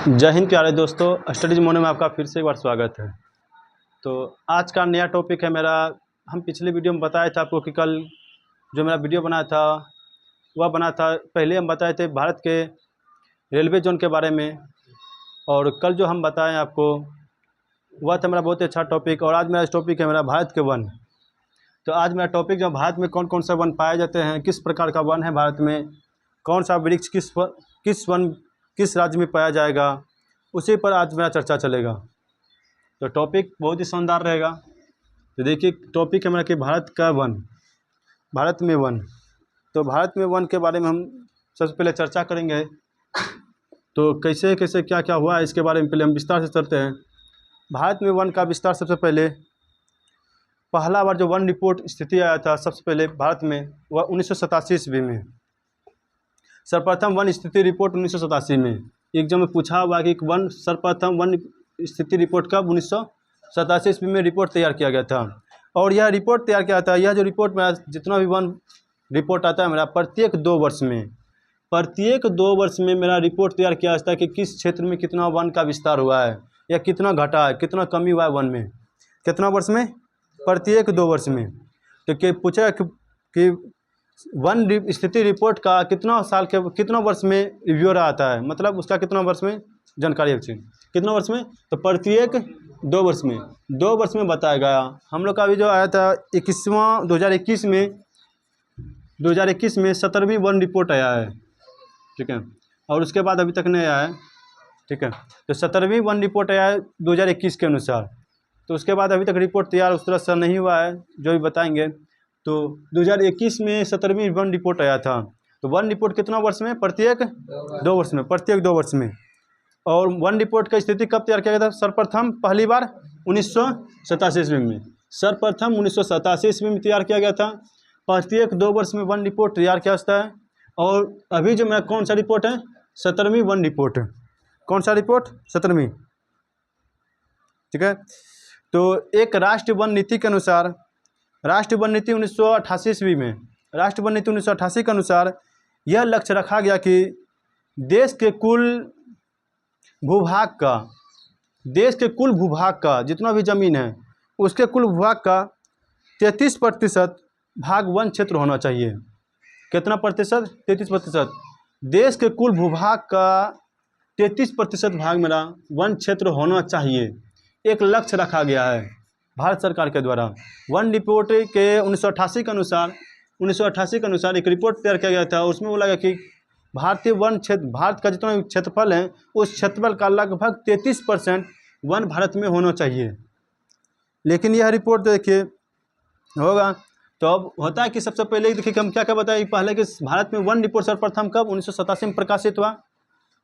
जय हिंद प्यारे दोस्तों, स्टडीज मोनो में आपका फिर से एक बार स्वागत है। तो आज का नया टॉपिक है मेरा। हम पिछले वीडियो में बताया था आपको कि कल जो मेरा वीडियो बनाया था वह बना था, पहले हम बताए थे भारत के रेलवे जोन के बारे में, और कल जो हम बताएं आपको वह था मेरा बहुत अच्छा टॉपिक। और आज मेरा टॉपिक है मेरा भारत के वन। तो आज मेरा टॉपिक जो भारत में कौन कौन सा वन पाए जाते हैं, किस प्रकार का वन है भारत में, कौन सा वृक्ष किस राज्य में पाया जाएगा, उसी पर आज मेरा चर्चा चलेगा। तो टॉपिक बहुत ही शानदार रहेगा। तो देखिए टॉपिक है मेरा कि भारत का वन, भारत में वन। तो भारत में वन के बारे में हम सबसे पहले चर्चा करेंगे। तो कैसे कैसे क्या क्या हुआ है इसके बारे में पहले हम विस्तार से चलते हैं। भारत में वन का विस्तार सबसे पहले पहला बार जो वन रिपोर्ट स्थिति आया था सबसे पहले भारत में, वह 1987 ईस्वी में। सर्वप्रथम वन स्थिति रिपोर्ट 1987 में। एग्जाम में पूछा हुआ कि वन सर्वप्रथम वन स्थिति रिपोर्ट कब 1987 ईस्वी में रिपोर्ट तैयार किया गया था। और यह रिपोर्ट तैयार किया था, यह जो रिपोर्ट मेरा जितना भी वन रिपोर्ट आता है मेरा प्रत्येक 2 वर्ष में मेरा रिपोर्ट तैयार किया जाता है कि किस क्षेत्र में कितना वन का विस्तार हुआ है या कितना घटा है, कितना कमी हुआ है वन में, कितना वर्ष में, प्रत्येक 2 वर्ष में। तो पूछा कि वन स्थिति रिपोर्ट का कितना वर्ष में रिव्यू आता है, मतलब उसका कितना वर्ष में जानकारी है, कितना वर्ष में, तो प्रत्येक 2 वर्ष में, 2 वर्ष में बताया गया। हम लोग का अभी जो आया था 2021 में 17वीं वन रिपोर्ट आया है, ठीक है। और उसके बाद अभी तक नहीं आया है, ठीक है। तो 17वीं वन रिपोर्ट आया है 2021 के अनुसार। तो उसके बाद अभी तक रिपोर्ट तैयार उस तरह से नहीं हुआ है, जो भी बताएंगे। तो 2021 में 17वीं वन रिपोर्ट आया था। तो वन रिपोर्ट कितना वर्ष में, प्रत्येक 2 वर्ष में, प्रत्येक 2 वर्ष में। और वन रिपोर्ट का स्थिति कब तैयार किया गया था, सर्वप्रथम पहली बार 1987 ईस्वी में, सर्वप्रथम 1987 ईस्वी में तैयार किया गया था। प्रत्येक 2 वर्ष में वन रिपोर्ट तैयार किया जाता है। और अभी जो मेरा कौन सा रिपोर्ट है, 17वीं वन रिपोर्ट। कौन सा रिपोर्ट, 17वीं, ठीक है। तो एक राष्ट्रीय वन नीति के अनुसार, राष्ट्रीय वन नीति 1988 ईस्वी में, राष्ट्रीय वन नीति 1988 के अनुसार यह लक्ष्य रखा गया कि देश के कुल भूभाग का जितना भी ज़मीन है उसके कुल भूभाग का 33% भाग वन क्षेत्र होना चाहिए। कितना प्रतिशत, 33%। देश के कुल भूभाग का 33% भाग मेरा वन क्षेत्र होना चाहिए, एक लक्ष्य रखा गया है भारत सरकार के द्वारा। वन रिपोर्ट के 1988 के अनुसार एक रिपोर्ट तैयार किया गया था। उसमें बोला गया कि भारतीय वन क्षेत्र, भारत का जितना क्षेत्रफल है उस क्षेत्रफल का लगभग 33% वन भारत में होना चाहिए। लेकिन यह रिपोर्ट देखिए होगा तो अब होता है कि सबसे पहले देखिए हम क्या क्या बताए पहले कि भारत में वन रिपोर्ट सर्वप्रथम कब 1987 में प्रकाशित हुआ,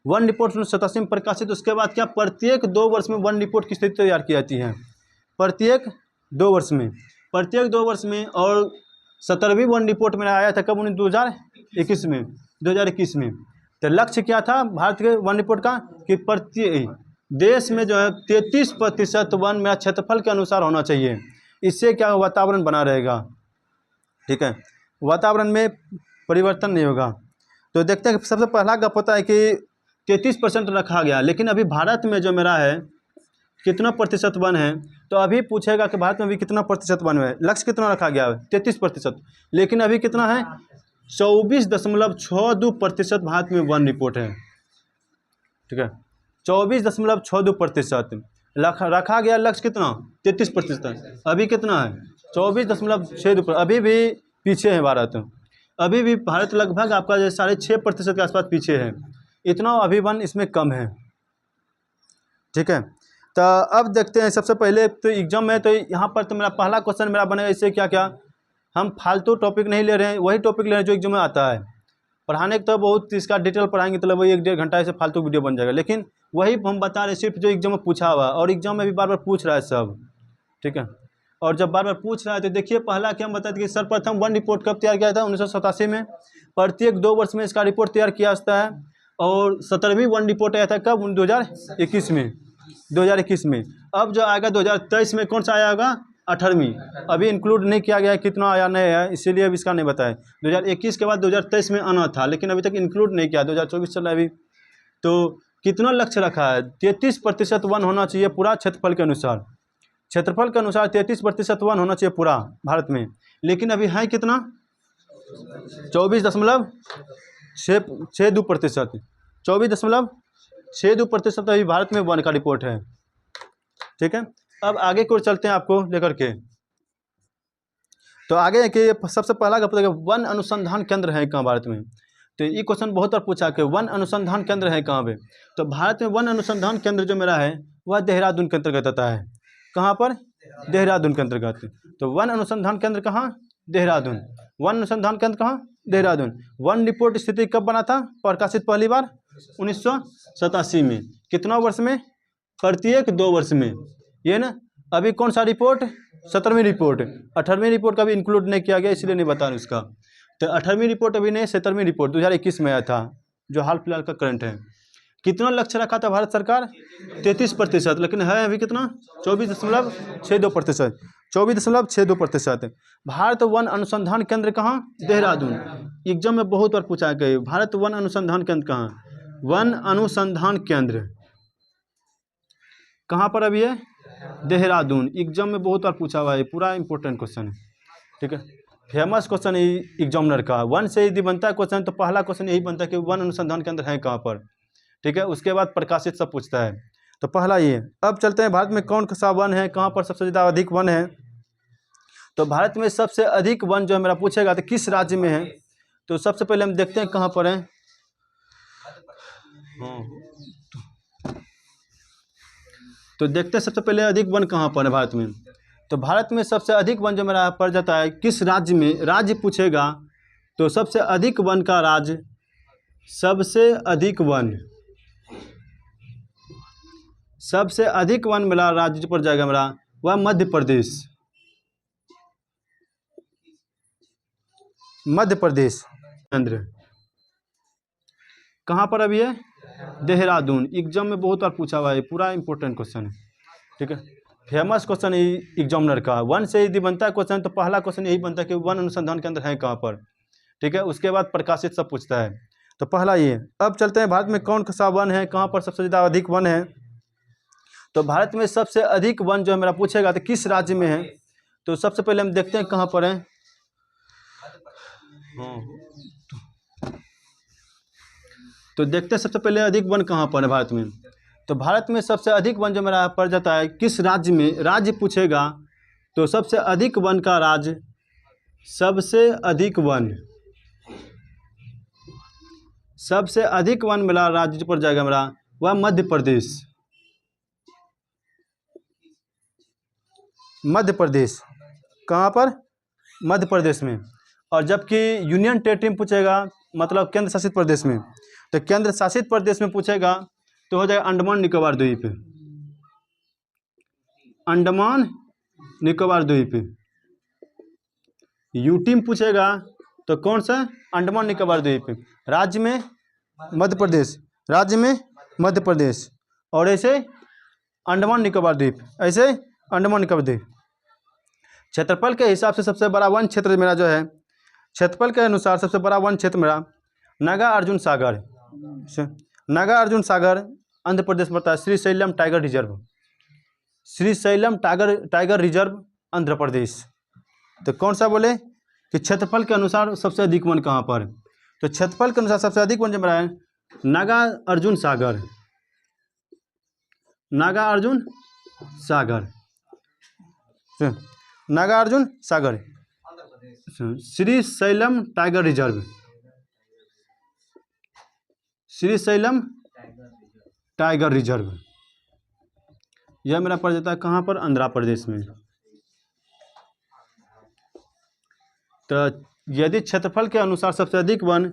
वन रिपोर्ट 1987 में प्रकाशित। उसके बाद क्या, प्रत्येक 2 वर्ष में वन रिपोर्ट की स्थिति तैयार की जाती है, प्रत्येक 2 वर्ष में, प्रत्येक 2 वर्ष में। और 17वीं वन रिपोर्ट मेरा आया था कब, 2021 में। तो लक्ष्य क्या था भारत के वन रिपोर्ट का कि प्रत्येक देश में जो है 33% वन मेरा क्षेत्रफल के अनुसार होना चाहिए। इससे क्या वातावरण बना रहेगा, ठीक है, वातावरण में परिवर्तन नहीं होगा। तो देखते हैं कि सबसे पहला गप होता है कि 33% रखा गया। लेकिन अभी भारत में जो मेरा है कितना प्रतिशत वन है, तो अभी पूछेगा कि भारत में अभी कितना प्रतिशत वन है। लक्ष्य कितना रखा गया है, 33%। लेकिन अभी कितना है, 24.62% भारत में वन रिपोर्ट है, ठीक है। 24.62% रखा गया। लक्ष्य कितना, 33%। अभी कितना है, 24.62%। अभी भी पीछे है भारत, अभी भी भारत लगभग आपका 6.5% के आसपास पीछे है। इतना अभी वन इसमें कम है, ठीक है। तो अब देखते हैं सबसे पहले तो एग्जाम में, तो यहाँ पर तो मेरा पहला क्वेश्चन मेरा बनेगा इससे क्या क्या, हम फालतू टॉपिक नहीं ले रहे हैं, वही टॉपिक ले रहे हैं जो एग्जाम में आता है। पढ़ाने तो बहुत इसका डिटेल पढ़ाएंगे तो वही 1-1.5 घंटा से फालतू वीडियो बन जाएगा। लेकिन वही हम बता रहे हैं सिर्फ जो एग्जाम में पूछा हुआ, और एग्जाम में भी बार बार पूछ रहा है सब, ठीक है। और जब बार बार पूछ रहा है तो देखिए पहला क्या हम बताते कि सर्वप्रथम वन रिपोर्ट कब तैयार किया था, 1987 में। प्रत्येक 2 वर्ष में इसका रिपोर्ट तैयार किया जाता है। और 17वीं वन रिपोर्ट आया था कब, 2021 में। अब जो आएगा 2023 में कौन सा आया होगा, 18वीं। अभी इंक्लूड नहीं किया गया है, कितना आया नहीं है, इसीलिए अब इसका नहीं बताया। 2021 के बाद 2023 में आना था, लेकिन अभी तक इंक्लूड नहीं किया, 2024 चल रहा है अभी। तो कितना लक्ष्य रखा है? 33% वन होना चाहिए पूरा क्षेत्रफल के अनुसार। क्षेत्रफल के अनुसार 33% वन होना चाहिए पूरा भारत में, लेकिन अभी है कितना? 24.62%। 24.62% अभी भारत में वन का रिपोर्ट है। ठीक है, अब आगे की ओर चलते हैं आपको लेकर के। तो आगे है कि सबसे पहला का पता है वन अनुसंधान केंद्र है कहाँ भारत में? तो ये क्वेश्चन बहुत बार पूछा कि वन अनुसंधान केंद्र है कहाँ पे? तो भारत में वन अनुसंधान केंद्र जो मेरा है वह देहरादून के अंतर्गत आता है। कहाँ पर? देहरादून के अंतर्गत। तो वन अनुसंधान केंद्र कहाँ? देहरादून। वन अनुसंधान केंद्र कहाँ? देहरादून। वन रिपोर्ट स्थिति कब बना था? प्रकाशित पहली बार 1987 में। कितना वर्ष में? प्रत्येक 2 वर्ष में। ये ना, अभी कौन सा रिपोर्ट? 17वीं रिपोर्ट। 18वीं रिपोर्ट का भी इंक्लूड नहीं किया गया, इसलिए नहीं बता रहा उसका। तो 18वीं रिपोर्ट अभी नहीं, 17वीं रिपोर्ट 2021 में आया था, जो हाल फिलहाल का करंट है। कितना लक्ष्य रखा था भारत सरकार? 33%, लेकिन है अभी कितना? 24.62%। 24.62%। भारत वन अनुसंधान केंद्र कहाँ? देहरादून। एग्जाम में बहुत बार पूछा गया भारत वन अनुसंधान केंद्र कहाँ? वन अनुसंधान केंद्र कहाँ पर अभी है? देहरादून। एग्जाम में बहुत बार पूछा हुआ है, पूरा इंपॉर्टेंट क्वेश्चन है। ठीक है, फेमस क्वेश्चन है एग्जामिनर का। वन से यदि बनता है क्वेश्चन तो पहला क्वेश्चन यही बनता है कि वन अनुसंधान केंद्र है कहाँ पर। ठीक है, उसके बाद प्रकाशित सब पूछता है। तो पहला ये। अब चलते हैं भारत में कौन सा वन है, कहाँ पर सबसे ज़्यादा अधिक वन है। तो भारत में सबसे अधिक वन जो है मेरा पूछेगा तो किस राज्य में है? तो सबसे पहले हम देखते हैं कहाँ पर है। तो देखते हैं सबसे पहले अधिक वन कहाँ पर है भारत में। तो भारत में सबसे अधिक वन जो मेरा पड़ जाता है किस राज्य में, राज्य पूछेगा तो सबसे अधिक वन का राज्य, सबसे अधिक वन, सबसे अधिक वन मेरा राज्य पर जाएगा मेरा वह मध्य प्रदेश। मध्य प्रदेश केंद्र कहाँ पर अभी है? देहरादून। एग्जाम में बहुत बार पूछा हुआ है, पूरा इंपॉर्टेंट क्वेश्चन है। ठीक है, फेमस क्वेश्चन है एग्जामिनर का। वन से यदि बनता है क्वेश्चन तो पहला क्वेश्चन यही बनता है कि वन अनुसंधान केंद्र है कहाँ पर। ठीक है, उसके बाद प्रकाशित सब पूछता है। तो पहला ये। अब चलते हैं भारत में कौन सा वन है, कहाँ पर सबसे ज़्यादा अधिक वन है। तो भारत में सबसे अधिक वन जो है मेरा पूछेगा तो किस राज्य में है। तो सबसे पहले हम देखते हैं कहाँ पर है। तो देखते हैं सबसे पहले अधिक वन कहाँ पर है भारत में। तो भारत में सबसे अधिक वन जो मेरा पड़ जाता है किस राज्य में, राज्य पूछेगा तो सबसे अधिक वन का राज्य, सबसे अधिक वन, सबसे अधिक वन मेरा राज्य पर जाएगा मेरा वह मध्य प्रदेश। मध्य प्रदेश कहाँ पर? मध्य प्रदेश में। और जबकि यूनियन टेरिटरी पूछेगा मतलब केंद्र शासित प्रदेश में, तो केंद्र शासित प्रदेश में पूछेगा तो हो जाएगा अंडमान निकोबार द्वीप। अंडमान निकोबार द्वीप। यूटी में पूछेगा तो कौन सा? अंडमान निकोबार द्वीप। राज्य में मध्य प्रदेश, राज्य में मध्य प्रदेश, और ऐसे अंडमान निकोबार द्वीप, ऐसे अंडमान निकोबार द्वीप। क्षेत्रफल के हिसाब से सबसे बड़ा वन क्षेत्र मेरा जो है, क्षेत्रफल के अनुसार सबसे बड़ा वन क्षेत्र मेरा नागार्जुन सागर। नागार्जुन सागर आंध्र प्रदेश में पड़ता है। Srisailam tiger reserve, Srisailam tiger reserve Andhra Pradesh. तो कौन सा बोले कि क्षेत्रफल के अनुसार सबसे अधिक वन कहाँ पर? तो क्षेत्रफल के अनुसार सबसे अधिक वन जो मेरा है Nagarjuna Sagar. Nagarjuna Sagar, Nagarjuna Sagar, Srisailam tiger reserve, Srisailam tiger reserve. यह मेरा पड़ जाता है कहाँ पर? आंध्र प्रदेश में। तो यदि क्षेत्रफल के अनुसार सबसे अधिक वन,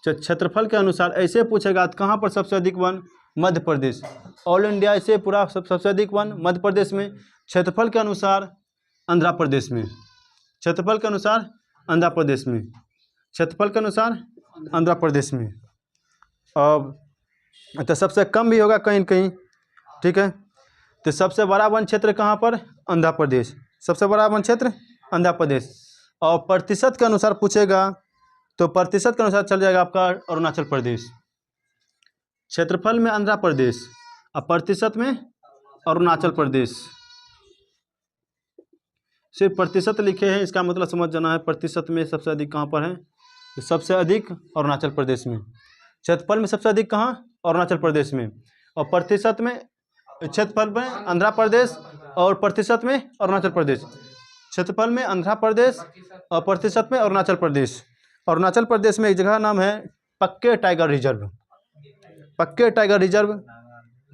क्षेत्रफल के अनुसार ऐसे पूछेगा तो कहाँ पर सबसे अधिक one? Madhya Pradesh. All India ऐसे पूरा सबसे अधिक वन मध्य प्रदेश में। क्षेत्रफल के अनुसार आंध्र प्रदेश में, क्षेत्रफल के अनुसार आंध्र प्रदेश में, क्षेत्रफल के अनुसार आंध्र प्रदेश में। अब तो सबसे कम भी होगा कहीं कहीं। ठीक है, तो सबसे बड़ा वन क्षेत्र कहाँ पर? आंध्र प्रदेश। सबसे बड़ा वन क्षेत्र आंध्र प्रदेश। और प्रतिशत के अनुसार पूछेगा तो प्रतिशत के अनुसार चल जाएगा आपका अरुणाचल प्रदेश। क्षेत्रफल में आंध्र प्रदेश और प्रतिशत में अरुणाचल प्रदेश। सिर्फ प्रतिशत लिखे हैं, इसका मतलब समझ जाना है प्रतिशत में सबसे अधिक कहाँ पर है, तो सबसे अधिक अरुणाचल प्रदेश में। क्षेत्रफल में सबसे अधिक कहाँ, अरुणाचल प्रदेश में। और प्रतिशत में, क्षेत्रफल में आंध्र प्रदेश और प्रतिशत में अरुणाचल प्रदेश। क्षेत्रफल में आंध्र प्रदेश और प्रतिशत में अरुणाचल प्रदेश। अरुणाचल प्रदेश में एक जगह नाम है पक्के टाइगर रिजर्व। पक्के टाइगर रिजर्व,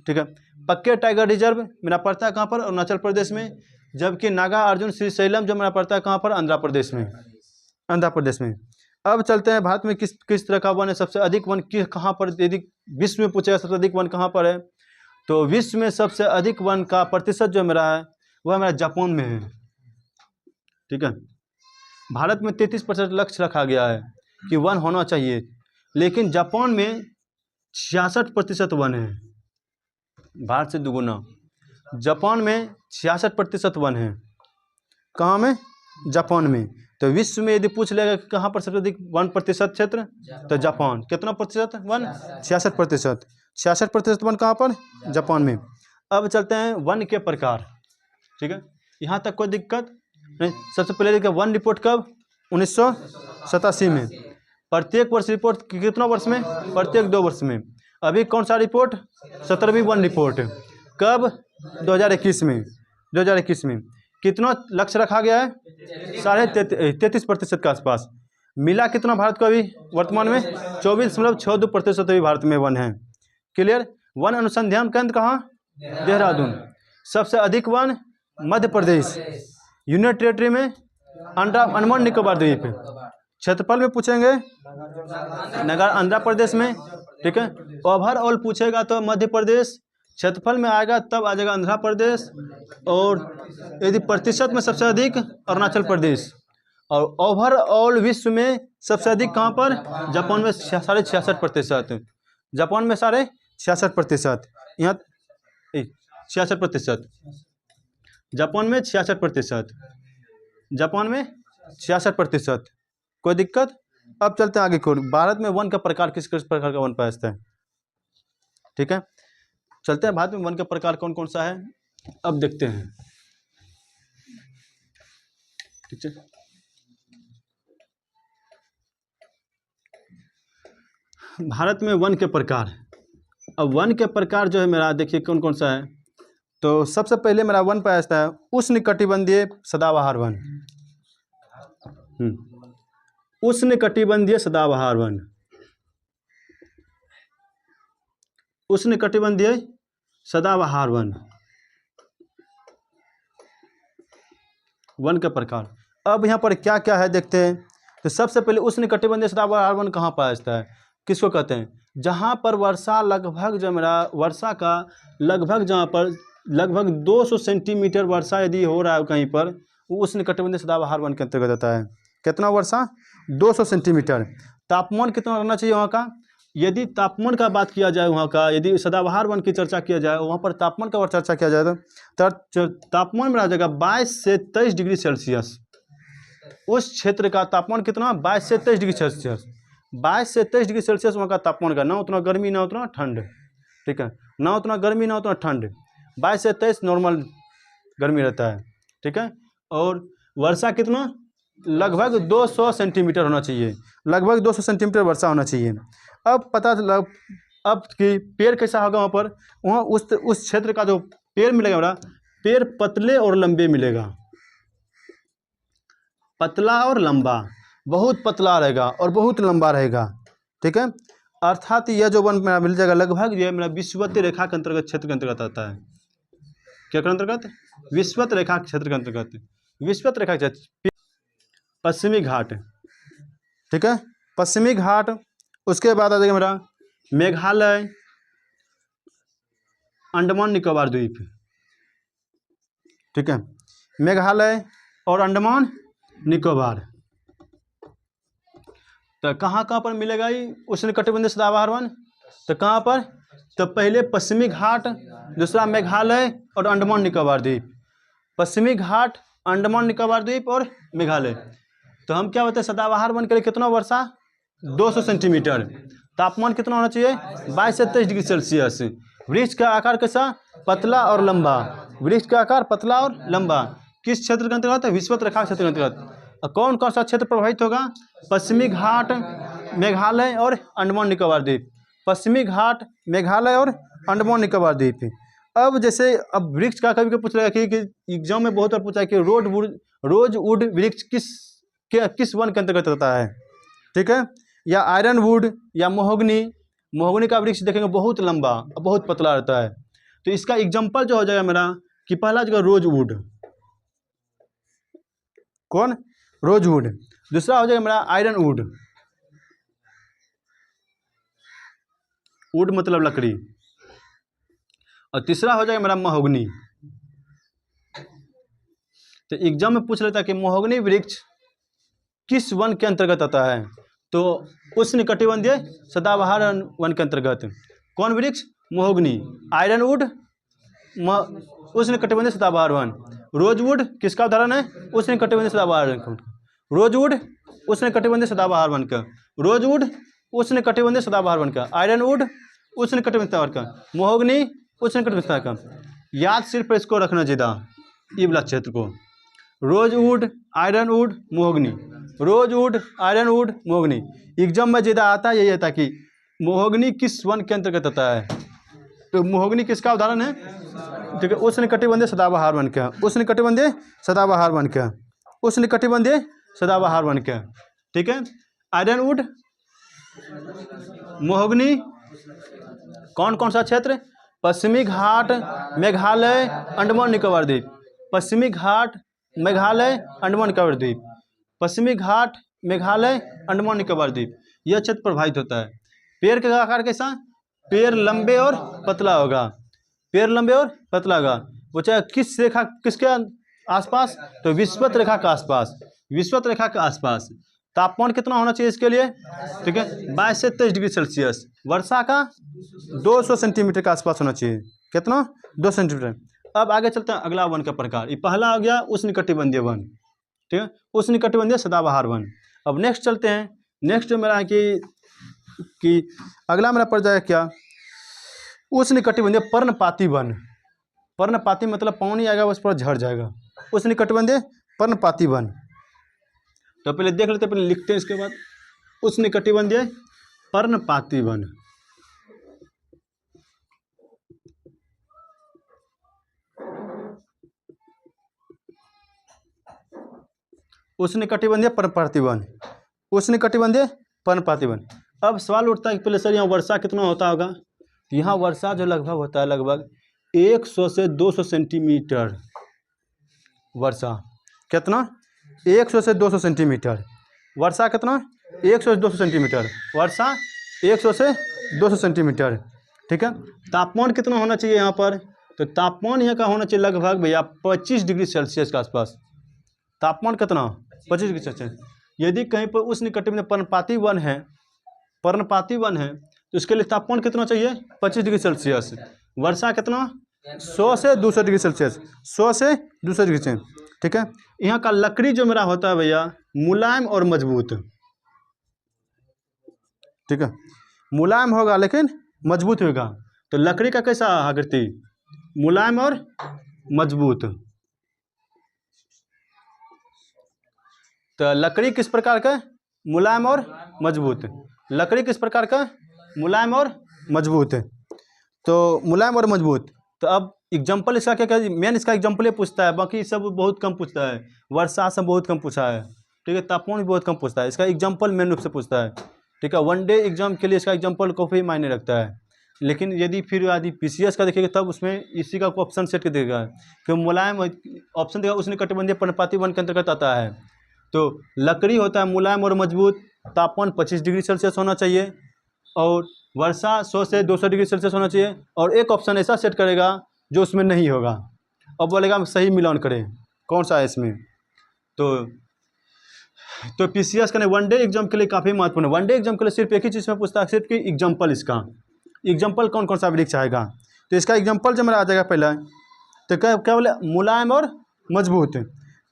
ठीक है। पक्के टाइगर रिजर्व मेरा पड़ता है कहाँ पर, अरुणाचल प्रदेश में। जबकि नागा अर्जुन श्रीशैलम जो मेरा पड़ता है कहाँ पर, आंध्र प्रदेश में। आंध्र प्रदेश में। अब चलते हैं भारत में किस तरह का वन है, सबसे अधिक वन कहाँ पर, यदि विश्व में पूछेगा सबसे अधिक वन कहाँ पर है, तो विश्व में सबसे अधिक वन का प्रतिशत जो मेरा है वह मेरा जापान में है, ठीक है। भारत में 33% लक्ष्य रखा गया है कि वन होना चाहिए, लेकिन जापान में 66% वन है, भारत से दुगुना। जापान में 66% वन है, कहाँ में, जापान में। तो विश्व में यदि पूछ लेगा कि कहाँ पर सबसे अधिक 1% क्षेत्र, तो जापान। कितना प्रतिशत वन, 66%। 66% वन कहाँ पर, जापान में। अब चलते हैं वन के प्रकार, ठीक है। यहाँ तक कोई दिक्कत नहीं। सबसे पहले देखिए वन रिपोर्ट कब, 1987 में। प्रत्येक वर्ष रिपोर्ट कितना वर्ष में, प्रत्येक 2 वर्ष में। अभी कौन सा रिपोर्ट, 17वीं वन रिपोर्ट। कब, 2021 में। 2021 में कितना लक्ष्य रखा गया है, 33% के आसपास। मिला कितना भारत को अभी वर्तमान में, 24.62% अभी भारत में वन है। क्लियर। वन अनुसंधान केंद्र कहाँ, देहरादून। सबसे अधिक one Madhya Pradesh. Union territory में अंडमान निकोबार द्वीप। क्षेत्रफल में पूछेंगे नगर आंध्र प्रदेश में, ठीक है। ओवरऑल पूछेगा तो मध्य प्रदेश। क्षेत्रफल में आएगा तब आ जाएगा आंध्र प्रदेश। और यदि प्रतिशत में सबसे अधिक अरुणाचल प्रदेश। और ओवरऑल विश्व में सबसे अधिक कहाँ पर, जापान में 66.5%। जापान में 66.5%। यहाँ 66%। जापान में 66%। जापान में 66%। कोई दिक्कत। अब चलते हैं आगे की ओर। भारत में वन का प्रकार किस किस प्रकार का वन पाया है, ठीक है। चलते हैं भारत में वन का प्रकार कौन कौन सा है, अब देखते हैं, ठीक है। भारत में वन के प्रकार। अब वन के प्रकार जो है मेरा, देखिए कौन कौन सा है। तो सबसे पहले मेरा वन पाया जाता है उष्णकटिबंधीय सदाबहार वन। उष्णकटिबंधीय सदाबहार वन। उष्णकटिबंधीय सदाबहार वन, वन के प्रकार। अब यहाँ पर क्या क्या है देखते हैं। तो सबसे पहले उष्णकटिबंधीय सदाबहार वन कहाँ पाया जाता है, किसको कहते हैं, जहाँ पर वर्षा लगभग जो मेरा वर्षा का लगभग जहाँ पर लगभग 200 सेंटीमीटर वर्षा यदि हो रहा है कहीं पर, वो उष्णकटिबंधीय सदाबहार वन के अंतर्गत आता है। कितना वर्षा, 200 सेंटीमीटर। तापमान कितना रहना चाहिए वहाँ का, यदि तापमान का बात किया जाए वहाँ का, यदि सदाबहार वन की चर्चा किया जाए वहाँ पर तापमान का चर्चा किया जाए तो तापमान में आ जाएगा 22 से 23 डिग्री सेल्सियस। उस क्षेत्र का तापमान कितना, 22 से 23 डिग्री सेल्सियस। 22 से 23 डिग्री सेल्सियस वहाँ का तापमान का, ना उतना गर्मी ना उतना ठंड, ठीक है। ना उतना गर्मी ना उतना ठंड, 22 से 23 नॉर्मल गर्मी रहता है, ठीक है। और वर्षा कितना, लगभग 200 सेंटीमीटर होना चाहिए। लगभग 200 सेंटीमीटर वर्षा होना चाहिए। अब पता चला अब कि पेड़ कैसा होगा वहाँ पर, वहाँ उस क्षेत्र का जो पेड़ मिलेगा मेरा, पेड़ पतले और लंबे मिलेगा। पतला और लंबा, बहुत पतला रहेगा और बहुत लंबा रहेगा, ठीक है। अर्थात यह जो वन मेरा मिल जाएगा लगभग ये मेरा विषुवत रेखा के अंतर्गत क्षेत्र के अंतर्गत आता है। क्या के अंतर्गत, विषुवत रेखा क्षेत्र के अंतर्गत। विषुवत रेखा क्षेत्र पश्चिमी घाट, ठीक है, पश्चिमी घाट। उसके बाद आ जाएगा मेरा मेघालय, अंडमान निकोबार द्वीप, ठीक है। मेघालय और अंडमान निकोबार। तो कहाँ कहाँ पर मिलेगा ये उष्णकटिबंधीय सदाबहार वन, तो कहाँ पर, तो पहले पश्चिमी घाट, दूसरा मेघालय और अंडमान निकोबार द्वीप। पश्चिमी घाट, अंडमान निकोबार द्वीप और मेघालय। तो हम क्या बताए, सदाबहार वन के लिए कितना वर्षा, 200 सेंटीमीटर। तापमान कितना होना चाहिए 22 से 23 डिग्री सेल्सियस। वृक्ष का आकार कैसा, पतला और लंबा। वृक्ष का आकार पतला और लंबा किस क्षेत्र के अंतर्गत है, विषुवत रेखा क्षेत्र के अंतर्गत। कौन कौन सा क्षेत्र प्रभावित होगा, पश्चिमी घाट, मेघालय और अंडमान निकोबार द्वीप। पश्चिमी घाट, मेघालय और अंडमान निकोबार द्वीप। अब जैसे अब वृक्ष का कभी कभी पूछ रहा है कि एग्जाम में बहुत बार पूछा है कि रोजवुड वृक्ष किस वन के अंतर्गत होता है, ठीक है, या आयरन वुड या मोहगनी का वृक्ष देखेंगे बहुत लंबा बहुत पतला रहता है। तो इसका एग्जाम्पल जो हो जाएगा मेरा कि पहला जगह रोजवुड, कौन, रोजवुड। दूसरा हो जाएगा मेरा आयरन वुड, वुड मतलब लकड़ी। और तीसरा हो जाएगा मेरा महोगनी। तो एग्जाम में पूछ लेता है कि महोगनी वृक्ष किस वन के अंतर्गत आता है, तो उष्णकटिबंधीय सदाबहार वन के अंतर्गत। कौन वृक्ष, महोगनी। आयरन वुड उष्णकटिबंधीय सदाबहार वन। रोजवुड किसका उदाहरण है, उष्णकटिबंधीय सदाबहार वन का। रोजवुड उष्णकटिबंधीय सदाबहार वन का। रोजवुड उष्णकटिबंधीय सदाबहार वन का। आयरन वुड उष्णकटिबंधीय सदाबहार का। महोगनी उष्णकटिबंधीय सदाबहार का। याद सिर्फ इसको रखना ज्यादा, ये वाला क्षेत्र को। Rosewood, iron would, mahogany. Rosewood, iron would, mahogany. Exam में ज्यादा आता है यही आता कि महोगनी किस वन के अंतर्गत आता है, तो महोगनी किसका उदाहरण है, ठीक है, उष्णकटिबंधीय सदाबहार वन का। उष्णकटिबंधीय सदाबहार वन का। उष्णकटिबंधीय सदाबहार वन का, ठीक है। आयरन वुड, महोगनी, कौन कौन सा क्षेत्र, पश्चिमी घाट, मेघालय, अंडमान निकोबार द्वीप। पश्चिमी घाट, मेघालय, अंडमान निकोबार द्वीप। पश्चिमी घाट, मेघालय, अंडमान निकोबार द्वीप, यह क्षेत्र प्रभावित होता है। पेड़ का आकार कैसा, पेड़ लंबे और पतला होगा। पेड़ लंबे और पतला होगा। वो चाहे किस रेखा, किसके आसपास, तो विषुवत रेखा के आसपास। विषुवत रेखा के आसपास। तापमान कितना होना चाहिए इसके लिए, ठीक है, 22 से 23 डिग्री सेल्सियस। वर्षा का 200 सेंटीमीटर के आसपास होना चाहिए। कितना, 2 सेंटीमीटर। अब आगे चलते हैं अगला वन का प्रकार। ये पहला हो गया उष्णकटिबंधीय वन, ठीक है, उष्णकटिबंधीय सदाबहार वन। अब नेक्स्ट चलते हैं। नेक्स्ट जो मेरा है कि अगला मेरा पड़ जाएगा क्या, उष्णकटिबंधीय पर्णपाती वन। पर्णपाती मतलब पानी आएगा उस पर झड़ जाएगा। उष्णकटिबंधीय पर्णपाती वन। तो पहले देख लेते हैं, पहले लिखते हैं, इसके बाद उष्णकटिबंधीय पर्णपाती वन। उष्णकटिबंधीय पर्णपाती वन। उष्णकटिबंधीय पर्णपाती वन। अब सवाल उठता है कि पहले सर यहाँ वर्षा कितना होता होगा। यहाँ वर्षा जो लगभग होता है लगभग 100 से 200 सेंटीमीटर वर्षा। कितना, 100 से 200 सेंटीमीटर वर्षा। कितना, 100 से 200 सेंटीमीटर वर्षा। 100 से 200 सेंटीमीटर, ठीक है। तापमान कितना होना चाहिए यहाँ पर, तो तापमान यहाँ का होना चाहिए लगभग भैया 25 डिग्री सेल्सियस के आसपास। तापमान कितना, 25 डिग्री सेल्सियस। यदि कहीं पर उष्णकटिबंधीय पर्णपाती वन है, पर्णपाती वन है, तो इसके लिए तापमान कितना चाहिए, 25 डिग्री सेल्सियस। वर्षा कितना, 100 से 200 डिग्री सेल्सियस। 100 से 200 डिग्री सेल्सियस, ठीक है। यहाँ का लकड़ी जो मेरा होता है भैया मुलायम और मजबूत, ठीक है, मुलायम होगा लेकिन मजबूत होगा। तो लकड़ी का कैसा आकृति, मुलायम और मजबूत। तो लकड़ी किस प्रकार का, मुलायम और मजबूत। लकड़ी किस प्रकार का, मुलायम और मजबूत। तो मुलायम और मजबूत। तो अब एग्जाम्पल इसका क्या क्या, मेन इसका एग्जाम्पल ये पूछता है, बाकी सब बहुत कम पूछता है। वर्षा सब बहुत कम पूछा है, ठीक है, तापमान भी बहुत कम पूछता है। इसका एग्जाम्पल मेन रूप से पूछता है, ठीक है। वन डे एग्जाम के लिए इसका एग्जाम्पल काफ़ी मायने रखता है। लेकिन यदि फिर यदि PCS का देखिएगा तब उसमें इसी का ऑप्शन सेट कर देगा कि मुलायम ऑप्शन देगा, उष्णकटिबंधीय पर्णपाती वन के अंतर्गत आता है। तो लकड़ी होता है मुलायम और मजबूत, तापमान 25 डिग्री सेल्सियस होना चाहिए, और वर्षा 100 से 200 डिग्री सेल्सियस होना चाहिए। और एक ऑप्शन ऐसा सेट करेगा जो उसमें नहीं होगा, अब बोलेगा सही मिलान करें कौन सा है इसमें। तो PCS का वन डे एग्जाम के लिए काफ़ी महत्वपूर्ण है। वन डे एग्जाम के लिए सिर्फ एक ही चीज़ में पूछता है, सिर्फ कि एग्जाम्पल, इसका एग्जाम्पल कौन कौन सा वृक्ष आएगा। तो इसका एग्जाम्पल जो मेरा आ जाएगा पहला, तो क्या बोले, मुलायम और मजबूत।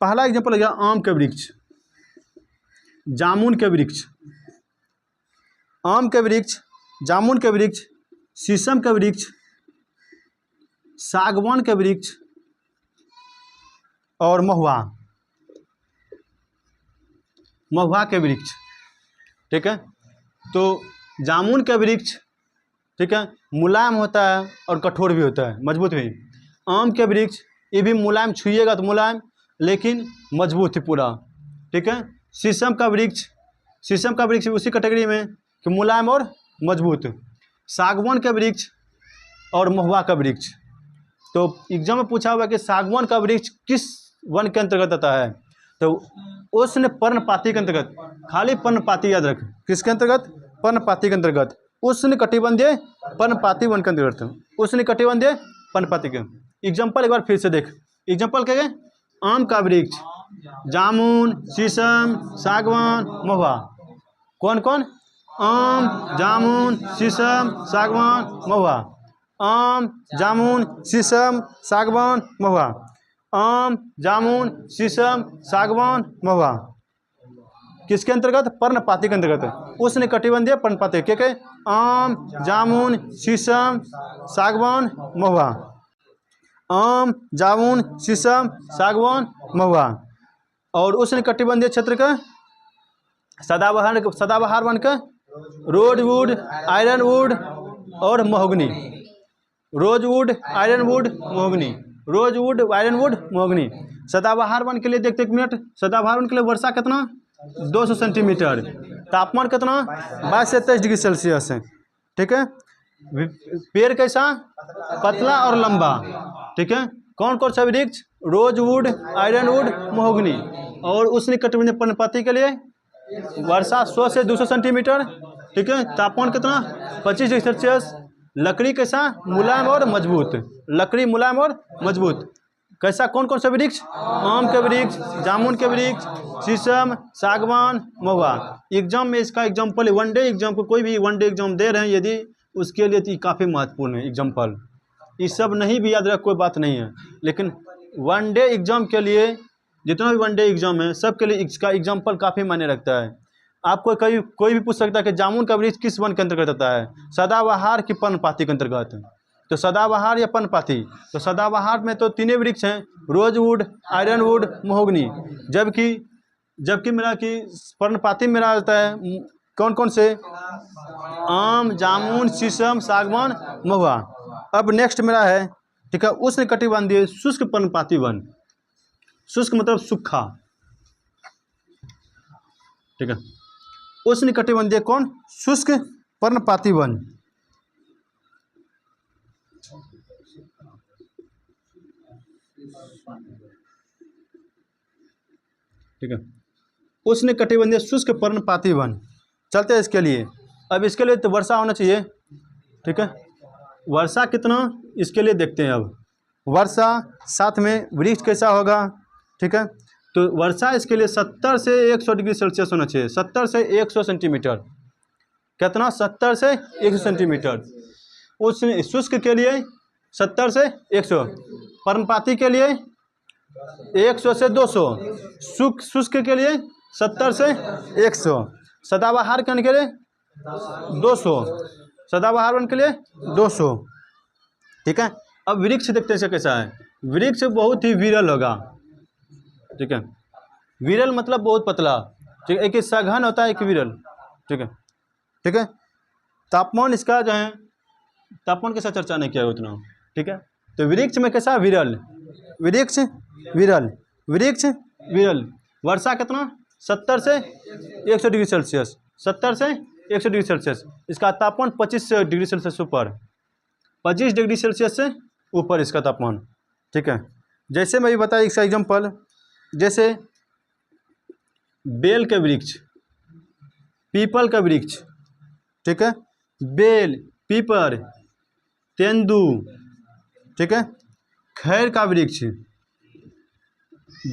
पहला एग्जाम्पल हो गया आम के वृक्ष, जामुन के वृक्ष, आम के वृक्ष, जामुन के वृक्ष, शीशम के वृक्ष, सागवान के वृक्ष और महुआ, महुआ के वृक्ष। ठीक है, तो जामुन का वृक्ष, ठीक है, मुलायम होता है और कठोर भी होता है, मजबूत भी। आम के वृक्ष, ये भी मुलायम, छुइएगा तो मुलायम लेकिन मजबूत है पूरा। ठीक है, शीशम का वृक्ष, शीशम का वृक्ष उसी कैटेगरी में कि मुलायम और मजबूत। सागवान का वृक्ष और महुआ का वृक्ष। तो एग्जाम में पूछा हुआ कि सागवान का वृक्ष किस वन के अंतर्गत आता है, तो उष्ण पर्णपाती के अंतर्गत। खाली पर्णपाती याद रखें, किसके अंतर्गत? पर्णपाती के अंतर्गत, उष्ण कटिबंधीय पर्णपाती वन के अंतर्गत, उष्ण कटिबंधीय पर्णपाती के। एग्जाम्पल एक बार फिर से देख, एग्जाम्पल क्या है? आम का वृक्ष, जामुन, शीशम, सागवान, महुआ। कौन कौन? आम, जामुन, शीशम, सागवान, महुआ। आम, जामुन, शीशम, सागवान, महुआ। आम, जामुन, शीशम, सागवान, महुआ। किसके अंतर्गत? पर्णपाती के अंतर्गत, उष्ण कटिबंधीय पर्णपाती। क्या क्या? आम, जामुन, शीशम, सागवान, महुआ। आम, जामुन, शीशम, सागवान, महुआ। और उष्ण कटिबंधीय क्षेत्र का सदाबहार वन का रोजवुड, आयरनवुड और mahogany. Rosewood, Ironwood, mahogany. Rosewood, Ironwood, mahogany. सदाबहार वन के लिए देखते एक मिनट। सदाबहार वन के लिए वर्षा कितना? 200 सेंटीमीटर। तापमान कितना? 22 से 23 डिग्री सेल्सियस है। ठीक है, पेड़ कैसा? पतला और लंबा। ठीक है, कौन कौन सा वृक्ष? Rosewood, Ironwood, mahogany. और उष्ण कटिबंधीय पर्णपाती के लिए वर्षा 100 से 200 सेंटीमीटर। ठीक है, तापमान कितना? 25 डिग्री सेल्सियस। लकड़ी कैसा? मुलायम और मजबूत। लकड़ी मुलायम और मजबूत। कैसा? कौन कौन सा वृक्ष? आम के वृक्ष, जामुन के वृक्ष, शीशम, सागवान, महुआ। एग्जाम में इसका एग्जाम्पल, वनडे एग्जाम को कोई भी वनडे एग्जाम दे रहे हैं यदि, उसके लिए तो काफ़ी महत्वपूर्ण है एग्जाम्पल। ये सब नहीं भी याद रख कोई बात नहीं है, लेकिन वनडे एग्जाम के लिए जितना भी वनडे एग्जाम है सबके लिए इसका एग्जाम्पल काफ़ी मायने रखता है। आपको कोई भी पूछ सकता है कि जामुन का वृक्ष किस वन के अंतर्गत आता है? सदाबहार की पर्णपाती के अंतर्गत। तो सदाबहार या पर्णपाती, तो सदाबहार में तो तीनों वृक्ष हैं, रोजवुड, आयरनवुड, महोगनी। जबकि मेरा कि पर्णपाती मेरा आता है कौन कौन से? आम, जामुन, शीशम, सागवान, महुआ। अब नेक्स्ट मेरा है, ठीक है, उष्ण कटिबंधीय शुष्क पर्णपाती वन। शुष्क मतलब सूखा। ठीक है, उष्ण कटिबंधीय कौन? शुष्क पर्णपाती वन। ठीक है, उष्ण कटिबंधीय शुष्क पर्णपाती वन। चलते हैं इसके लिए। अब इसके लिए तो वर्षा होना चाहिए। ठीक है, वर्षा कितना इसके लिए देखते हैं। अब वर्षा साथ में वृक्ष कैसा होगा? ठीक है, तो वर्षा इसके लिए 70 से 100 डिग्री सेल्सियस होना चाहिए। 70 से 100 सेंटीमीटर। कितना? 70 से 100 सेंटीमीटर। उस शुष्क के लिए 70 से 100, पर्णपाती के लिए 100 से 200, शुष्क के लिए 70 से 100, सदाबहार के लिए 200, सदाबहार वन के लिए 200। ठीक है, अब वृक्ष देखते हैं कैसा है। वृक्ष बहुत ही विरल होगा। ठीक है, विरल मतलब बहुत पतला। ठीक है, एक सघन होता है, एक विरल। ठीक है, ठीक है। तापमान इसका जो है, तापमान के साथ चर्चा नहीं किया उतना। ठीक है, तो वृक्ष में कैसा? विरल। वृक्ष विरल, वृक्ष विरल। वर्षा कितना? 70 से 100 डिग्री सेल्सियस। 70 से 100 डिग्री सेल्सियस। इसका तापमान 25 डिग्री सेल्सियस ऊपर, 25 डिग्री सेल्सियस से ऊपर इसका तापमान। ठीक है, जैसे मैं बताया इसका एग्जाम्पल, जैसे बेल के वृक्ष, पीपल का वृक्ष। ठीक है, बेल, पीपल, तेंदू। ठीक है, खैर का वृक्ष,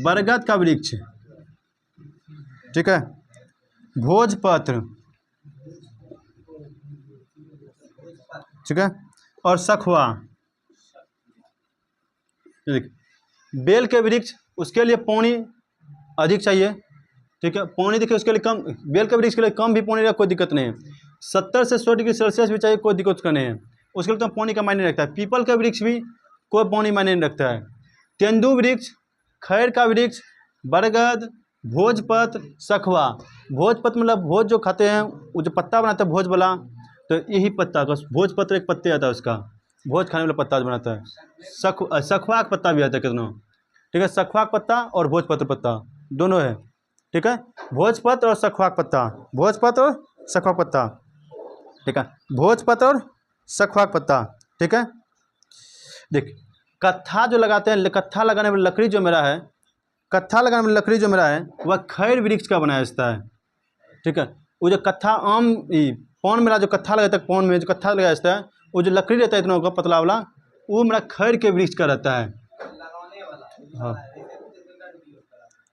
बरगद का वृक्ष। ठीक है, भोजपत्र। ठीक है, और सखुआ। बेल के वृक्ष, उसके लिए पानी अधिक चाहिए। ठीक है, पानी देखिए उसके लिए कम, बेल के वृक्ष के लिए कम भी पानी रहा कोई दिक्कत नहीं है। 70 से 100 डिग्री सेल्सियस भी चाहिए, कोई दिक्कत का नहीं है, उसके लिए तो पानी का मायने रखता है। पीपल का वृक्ष भी कोई पानी मायने नहीं रखता है। तेंदू वृक्ष, खैर का वृक्ष, बरगद, भोजपत्र, सखुआ। भोजपत्र मतलब भोज जो खाते हैं, वो जो पत्ता बनाता है भोज वाला, तो यही पत्ता का भोजपत्र एक पत्ते आता है उसका, भोज खाने वाला पत्ता जो बनाता है। सखुआ का पत्ता भी आता है कितना, ठीक है, सखुआ का पत्ता और भोजपत्र पत्ता दोनों है, ठीक है, भोजपत्र और सखुआ का पत्ता, भोजपत्र और सखुआ का पत्ता, ठीक है, भोजपत्र और सखुआ का पत्ता, ठीक है। देख कत्था जो लगाते हैं, कत्था लगाने वाली लकड़ी जो मेरा है, कत्था लगाने वाली लकड़ी जो मेरा है वह खैर वृक्ष का बनाया जाता है, ठीक है। वो जो कत्था आम पान मेरा जो कत्था लगाता है, पान में जो कत्था लगाया जाता है, वो जो लकड़ी रहता है इतना होगा पतला वाला, वो मेरा खैर के वृक्ष का रहता है। हाँ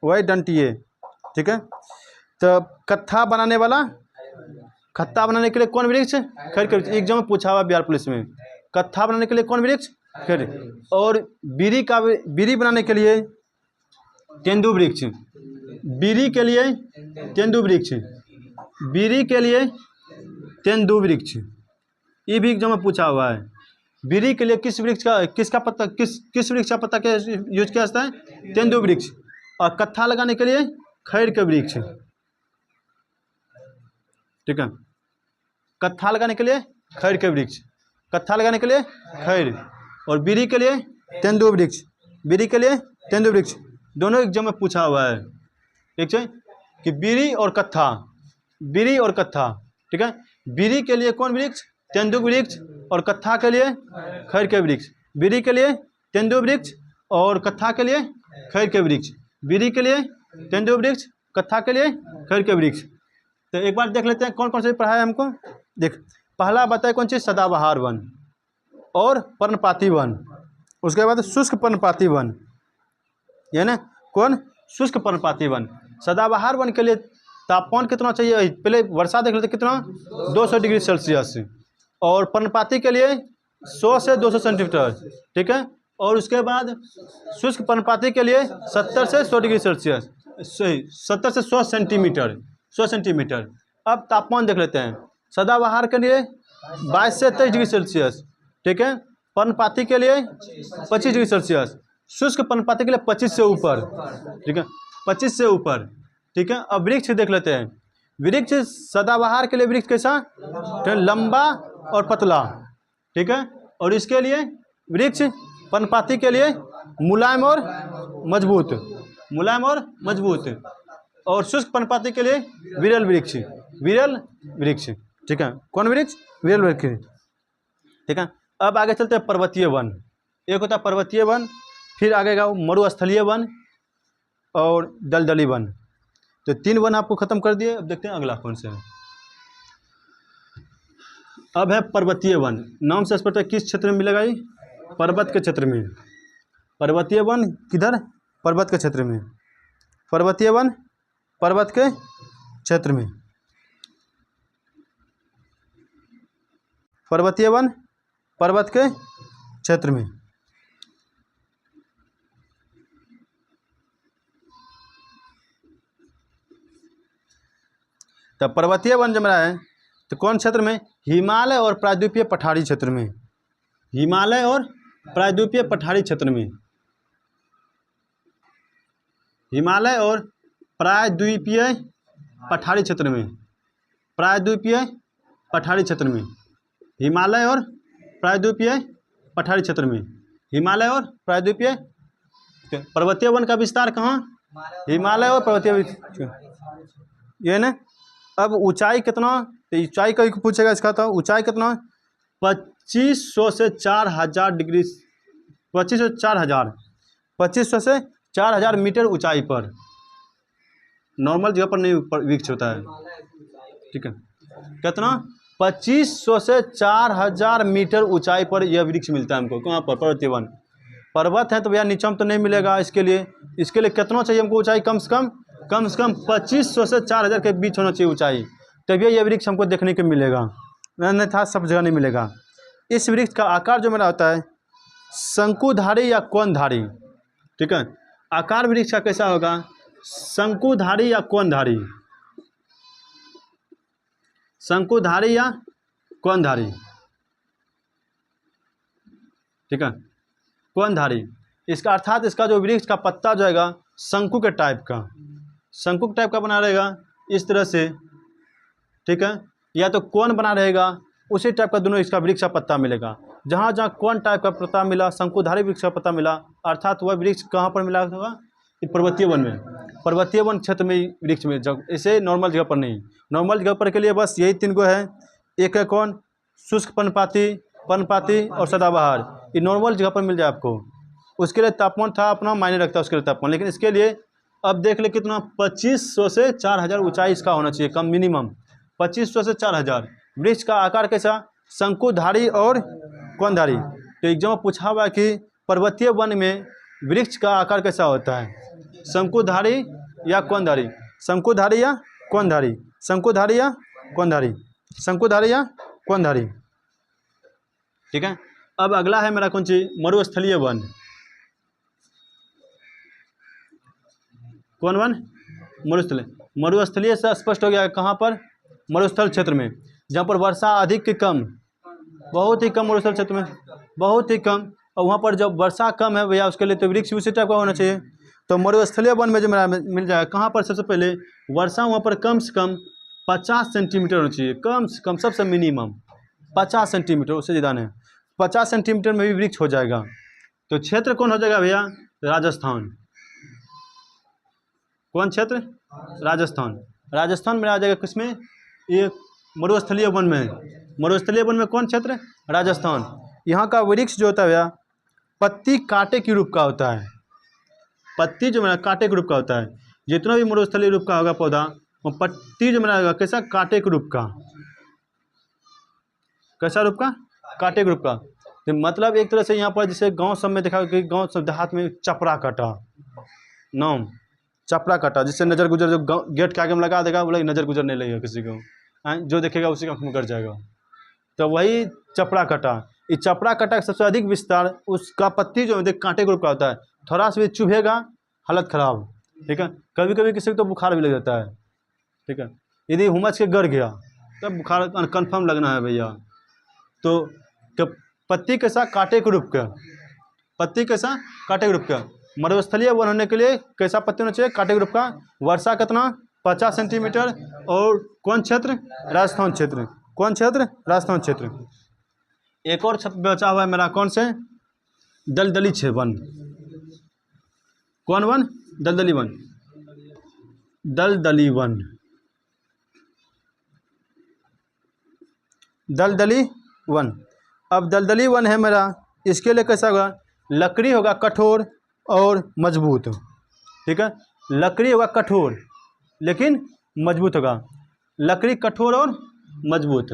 वही डंटी है, ठीक है। तो कत्था बनाने वाला, कत्था बनाने के लिए कौन वृक्ष? खैर के वृक्ष। एग्जाम में पूछा हुआ बिहार पुलिस में, कत्था बनाने के लिए कौन वृक्ष? खैर। और बीड़ी का, बीड़ी बनाने के लिए तेंदू वृक्ष, बीड़ी के लिए तेंदू वृक्ष, बीड़ी के लिए तेंदू वृक्ष, ये भी एग्जाम में पूछा हुआ है। बीड़ी के लिए किस वृक्ष का, किसका पत्ता, किस वृक्ष का पत्ता यूज किया जाता है? तेंदू वृक्ष। और कत्था लगाने के लिए खैर के वृक्ष, ठीक है, कत्था लगाने के लिए खैर के वृक्ष, कत्था लगाने के लिए खैर, और बीड़ी के लिए तेंदू वृक्ष, बीड़ी के लिए तेंदू वृक्ष, दोनों एग्जाम में पूछा हुआ है, ठीक है, कि बीड़ी और कत्था, बीड़ी और कत्था, ठीक है। बीड़ी के लिए कौन वृक्ष? तेंदू वृक्ष, और कत्था के लिए खैर के वृक्ष। बीड़ी के लिए तेंदू वृक्ष और कत्था के लिए खैर के वृक्ष, बीड़ी के लिए तेंदू वृक्ष, कत्था के लिए खैर के वृक्ष। तो एक बार देख लेते हैं कौन कौन से पढ़ा है हमको। देख पहला बताए कौन चीज़? सदाबहार वन और पर्णपाती वन, उसके बाद शुष्क पर्णपाती वन, यानी कौन? शुष्क पर्णपाती वन। सदाबहार वन के लिए तापमान कितना चाहिए? पहले वर्षा देख लेते कितना, 200 डिग्री सेल्सियस, और पर्णपाती के लिए 100 से 200 सेंटीमीटर, ठीक है। और उसके बाद शुष्क पर्णपाती के लिए 70 से 100 डिग्री सेल्सियस, 70 से 100 सेंटीमीटर, 100 सेंटीमीटर। अब तापमान देख लेते हैं। सदाबहार के लिए 22 से 23 डिग्री सेल्सियस, ठीक है। पर्णपाती के लिए 25 डिग्री सेल्सियस, शुष्क पर्णपाती के लिए 25 से ऊपर, ठीक है, 25 से ऊपर, ठीक है। अब वृक्ष देख लेते हैं। वृक्ष सदाबहार के लिए वृक्ष कैसा? लंबा और पतला, ठीक है। और इसके लिए वृक्ष पर्णपाती के लिए मुलायम और मजबूत, मुलायम और मजबूत। और शुष्क पर्णपाती के लिए विरल वृक्ष, विरल वृक्ष, ठीक है। कौन वृक्ष? विरल वृक्ष, ठीक है। अब आगे चलते हैं पर्वतीय वन। एक होता है पर्वतीय वन, फिर आगे का मरुस्थलीय वन और दलदली वन। तो 3 वन आपको खत्म कर दिए। अब देखते हैं अगला कौन से है। अब है पर्वतीय वन। नाम से स्पष्ट है किस क्षेत्र में मिलेगा? ये पर्वत के क्षेत्र में। पर्वतीय वन किधर? पर्वत के क्षेत्र में। पर्वतीय वन पर्वत के क्षेत्र में। पर्वतीय वन पर्वत के क्षेत्र में। तो पर्वतीय वन जब रहा है तो कौन क्षेत्र में? हिमालय और प्रायद्वीपीय पठारी क्षेत्र में। हिमालय और प्रायद्वीपीय पठारी क्षेत्र में। हिमालय और प्रायद्वीपीय पठारी क्षेत्र में। प्रायद्वीपीय पठारी क्षेत्र में। हिमालय और प्रायद्वीपीय पठारी क्षेत्र में। हिमालय और प्रायद्वीपीय। पर्वतीय वन का विस्तार कहाँ? हिमालय और पर्वतीय, ये ना। अब ऊंचाई कितना? तो ऊंचाई का पूछेगा इसका। तो ऊंचाई कितना? 2500 से 4000 डिग्री, 2500 से 4000, 2500 से 4000 मीटर ऊंचाई पर। नॉर्मल जगह पर नहीं वृक्ष होता है, ठीक है। कितना? 2500 से 4000 मीटर ऊंचाई पर यह वृक्ष मिलता है हमको। कहाँ पर? पर्वतीय वन। पर्वत है तो भैया नीचे में तो नहीं मिलेगा। इसके लिए कितना चाहिए हमको ऊंचाई? कम से कम 2500 से 4000 के बीच होना चाहिए ऊंचाई, तभी यह वृक्ष हमको देखने को मिलेगा, अन्यथा सब जगह नहीं मिलेगा। इस वृक्ष का आकार जो मेरा होता है शंकुधारी या कोणधारी, ठीक है। आकार वृक्ष का कैसा होगा? शंकुधारी या कोणधारी। शंकुधारी या कोनधारी, ठीक है, कोनधारी। इसका अर्थात इसका जो वृक्ष का पत्ता जो है शंकु के टाइप का, शंकु के टाइप का बना रहेगा इस तरह से, ठीक है, या तो कोन बना रहेगा, उसी टाइप का दोनों इसका वृक्ष का पत्ता मिलेगा। जहाँ जहाँ कोन टाइप का पत्ता मिला, शंकुधारी वृक्ष का पत्ता मिला, अर्थात वह वृक्ष कहाँ पर मिला होगा, पर्वतीय वन में, पर्वतीय वन क्षेत्र में वृक्ष में, जब इसे नॉर्मल जगह पर नहीं। नॉर्मल जगह पर के लिए बस यही 3 गो है, एक है कौन, शुष्क पर्णपाती और सदाबहार। ये नॉर्मल जगह पर मिल जाए आपको। उसके लिए तापमान था अपना मायने रखता है उसके लिए तापमान, लेकिन इसके लिए अब देख ले कितना 2500 से 4000 ऊंचाई इसका होना चाहिए कम, मिनिमम 2500 से 4000। वृक्ष का आकार कैसा, शंकुधारी और कोनधारी। तो एग्जाम में पूछा हुआ कि पर्वतीय वन में वृक्ष का आकार कैसा होता है, शंकुधारी या कोनधारी, शंकुधारी या कोनधारी, शंकुधारी या कोनधारी, शंकुधारी या कोनधारी, ठीक है। अब अगला है मेरा कौन सी, मरुस्थलीय वन। कौन वन, मरुस्थलीय। मरुस्थलीय से स्पष्ट हो गया कहाँ पर, मरुस्थल क्षेत्र में, जहाँ पर वर्षा अधिक की कम, बहुत ही कम, मरुस्थल क्षेत्र में बहुत ही कम, और वहाँ पर जब वर्षा कम है भैया उसके लिए तो वृक्ष उसी टाइप का होना चाहिए। तो मरुस्थलीय वन में जो मेरा मिल जाएगा कहाँ पर, सबसे पहले वर्षा वहाँ पर कम से कम 50 सेंटीमीटर होना चाहिए, कम से कम, सबसे मिनिमम 50 सेंटीमीटर, उससे ज़्यादा नहीं। 50 सेंटीमीटर में भी वृक्ष हो जाएगा। तो क्षेत्र कौन हो जाएगा भैया, राजस्थान। कौन क्षेत्र, राजस्थान। राजस्थान में आ जाएगा किसमें, ये मरुस्थलीय वन में। मरुस्थलीय वन में कौन क्षेत्र, राजस्थान। यहाँ का वृक्ष जो होता है भैया पत्ती कांटे के रूप का होता है, पत्ती जो मेरा कांटे के रूप का होता है। जितना भी मरुस्थलीय रूप का होगा पौधा, वो पत्ती जो मेरा कैसा, कांटे के रूप का, कैसा रूप का, कांटे के रूप का। तो मतलब एक तरह से यहाँ पर जैसे गांव सब में देखा कि गांव सब देहात में चपड़ा काटा, नाम चपड़ा काटा, जिससे नज़र गुजर, जो गेट के आगे में लगा देगा बोला नज़र गुजर नहीं लगेगा किसी को, जो देखेगा उसी का आँख में गड़ जाएगा। तो वही चपड़ा काटा। ये चपड़ा काटा का सबसे अधिक विस्तार, उसका पत्ती जो है कांटे के रूप का होता है, थोड़ा सा भी चुभेगा हालत ख़राब, ठीक है। कभी कभी किसी को तो बुखार भी लग जाता है, ठीक है। यदि हुमच के गड़ गया तब बुखार कन्फर्म लगना है भैया। तो पत्ती कैसा, कांटे के रूप का, पत्ती कैसा, कांटे के रूप का। मरुस्थलीय वन होने के लिए कैसा पत्ती होना चाहिए, कांटे के रूप का। वर्षा कितना, 50 सेंटीमीटर। और कौन क्षेत्र, राजस्थान क्षेत्र। कौन क्षेत्र, राजस्थान क्षेत्र। एक और क्षेत्र बचा हुआ है मेरा, कौन से, दलदली वन। कौन वन, दलदली वन, दलदली वन, दलदली वन। अब दलदली वन है मेरा, इसके लिए कैसा होगा, लकड़ी होगा कठोर और मजबूत, ठीक है। लकड़ी होगा कठोर लेकिन मजबूत होगा, लकड़ी कठोर और मजबूत।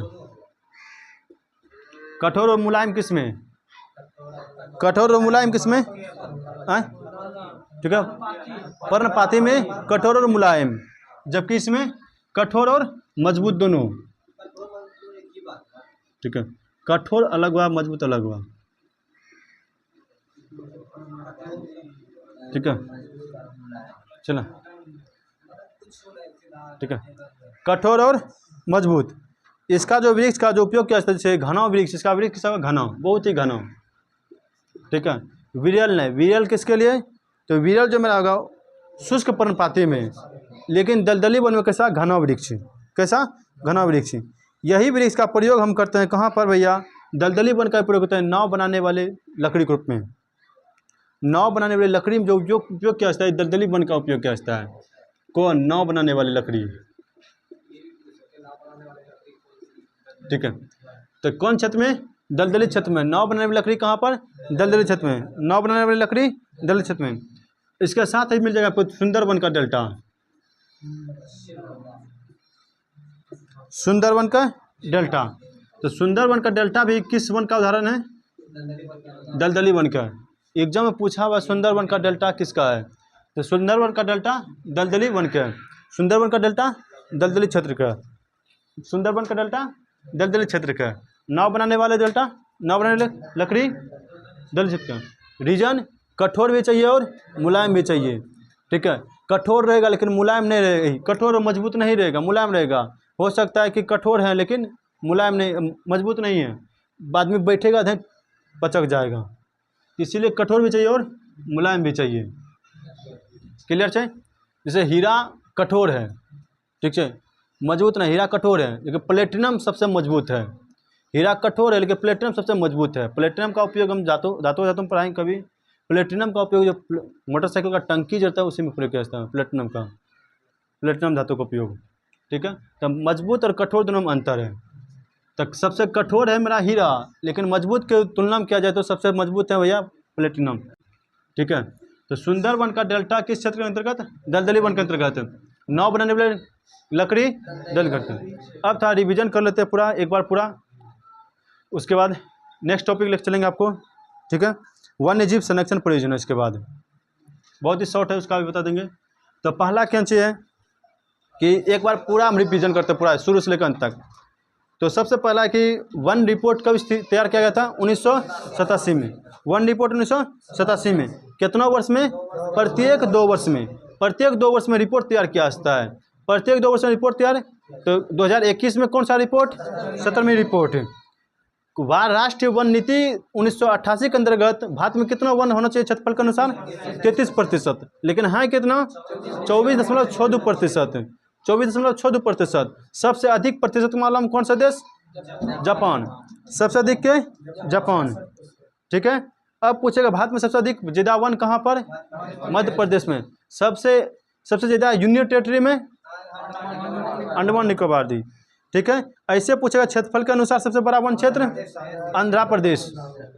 कठोर और मुलायम किसमें, कठोर और मुलायम किसमें, ठीक है। पर्णपाती में कठोर और मुलायम, जबकि इसमें कठोर और मजबूत दोनों, ठीक है। कठोर अलग हुआ, मजबूत अलग हुआ, ठीक है। चलो, ठीक है। कठोर और मजबूत। इसका जो वृक्ष का जो उपयोग किया जाता है, जैसे घना वृक्ष, इसका वृक्ष किसका, घना, बहुत ही घना, ठीक है। विरल नहीं, विरल किसके लिए, तो विरल जो मेरा होगा शुष्क पर्णपाती में, लेकिन दलदली वन में कैसा, घना वृक्ष, कैसा, घना वृक्ष। यही वृक्ष का प्रयोग हम करते हैं कहाँ पर भैया, दलदली वन का प्रयोग होता है नाव बनाने वाले लकड़ी के रूप में। नाव बनाने वाली लकड़ी में जो उपयोग किया जाता है, दलदली वन का उपयोग किया जाता है। कौन, नाव बनाने वाली लकड़ी, ठीक है। तो कौन क्षेत्र में, दलदली क्षेत्र में। नाव बनाने वाली लकड़ी कहाँ पर, दलदली क्षेत्र में। नाव बनाने वाली लकड़ी दलदली क्षेत्र में। इसके साथ ही मिल जाएगा आपको सुंदरवन का डेल्टा, सुंदरवन का डेल्टा। तो सुंदरवन का डेल्टा भी किस वन का उदाहरण है, दलदली वन का। एग्जाम में पूछा हुआ सुंदरवन का डेल्टा किसका है, तो सुंदरवन का डेल्टा दलदली वन का है। सुंदरवन का डेल्टा दलदली क्षेत्र का, सुंदरवन का डेल्टा दलदली क्षेत्र का। नाव बनाने वाले डेल्टा, नाव बनाने वाले लकड़ी दलदली क्षेत्र का। रीजन कठोर भी चाहिए और मुलायम भी चाहिए, ठीक है। कठोर रहेगा लेकिन मुलायम नहीं रहेगा, कठोर और मजबूत नहीं रहेगा, मुलायम रहेगा। हो सकता है कि कठोर है लेकिन मुलायम नहीं, मजबूत नहीं है, बाद में बैठेगा तो पचक जाएगा, इसीलिए कठोर भी चाहिए और मुलायम भी चाहिए। क्लियर है? जैसे हीरा कठोर है, ठीक है, मजबूत नहीं, हीरा कठोर है लेकिन प्लेटिनम सबसे मजबूत है। हीरा कठोर है लेकिन प्लेटिनम सबसे मजबूत है। प्लेटिनम का उपयोग हम धातु में पढ़ाएंगे कभी। प्लेटिनम का उपयोग जो मोटरसाइकिल का टंकी जो रहता है उसी में प्रयोग किया जाता है, प्लेटिनम धातु का उपयोग, ठीक है। तो मजबूत और कठोर दोनों में अंतर है। तो सबसे कठोर है मेरा हीरा, लेकिन मजबूत के तुलना में किया जाए तो सबसे मजबूत है भैया प्लेटिनम, ठीक है। तो सुंदरवन का डेल्टा किस क्षेत्र के अंतर्गत? दलदली वन के अंतर्गत। नाव बनाने वाले लकड़ी दल करते हैं। अब था रिवीजन कर लेते हैं पूरा एक बार पूरा, उसके बाद नेक्स्ट टॉपिक लेकर चलेंगे आपको, ठीक है। वन्य जीव संरक्षण परियोजना, इसके बाद बहुत ही शॉर्ट है, उसका भी बता देंगे। तो पहला क्या है कि एक बार पूरा हम रिवीजन करते हैं पूरा शुरू से लेकर अंत तक। तो सबसे पहला कि वन रिपोर्ट कब तैयार किया गया था? 1987 में। वन रिपोर्ट 1987 में। कितना वर्ष में? प्रत्येक 2 वर्ष में। प्रत्येक 2 वर्ष में रिपोर्ट तैयार किया जाता है। प्रत्येक 2 वर्ष में रिपोर्ट तैयार। तो 2021 में कौन सा रिपोर्ट? 17वीं रिपोर्ट। राष्ट्रीय वन नीति 1988 के अंतर्गत भारत में कितना वन होना चाहिए क्षेत्रफल के अनुसार? 33%, लेकिन है कितना? 24.62%। 24.62%। सबसे अधिक प्रतिशत मालूम कौन सा देश? जापान। सबसे अधिक के? जापान, ठीक है। अब पूछेगा भारत में सबसे अधिक ज़्यादा वन कहाँ पर? मध्य प्रदेश में। सबसे ज़्यादा यूनियन टेरिटरी में? अंडमान निकोबार दी, ठीक है। ऐसे पूछेगा क्षेत्रफल के अनुसार सबसे बड़ा वन क्षेत्र? आंध्र प्रदेश।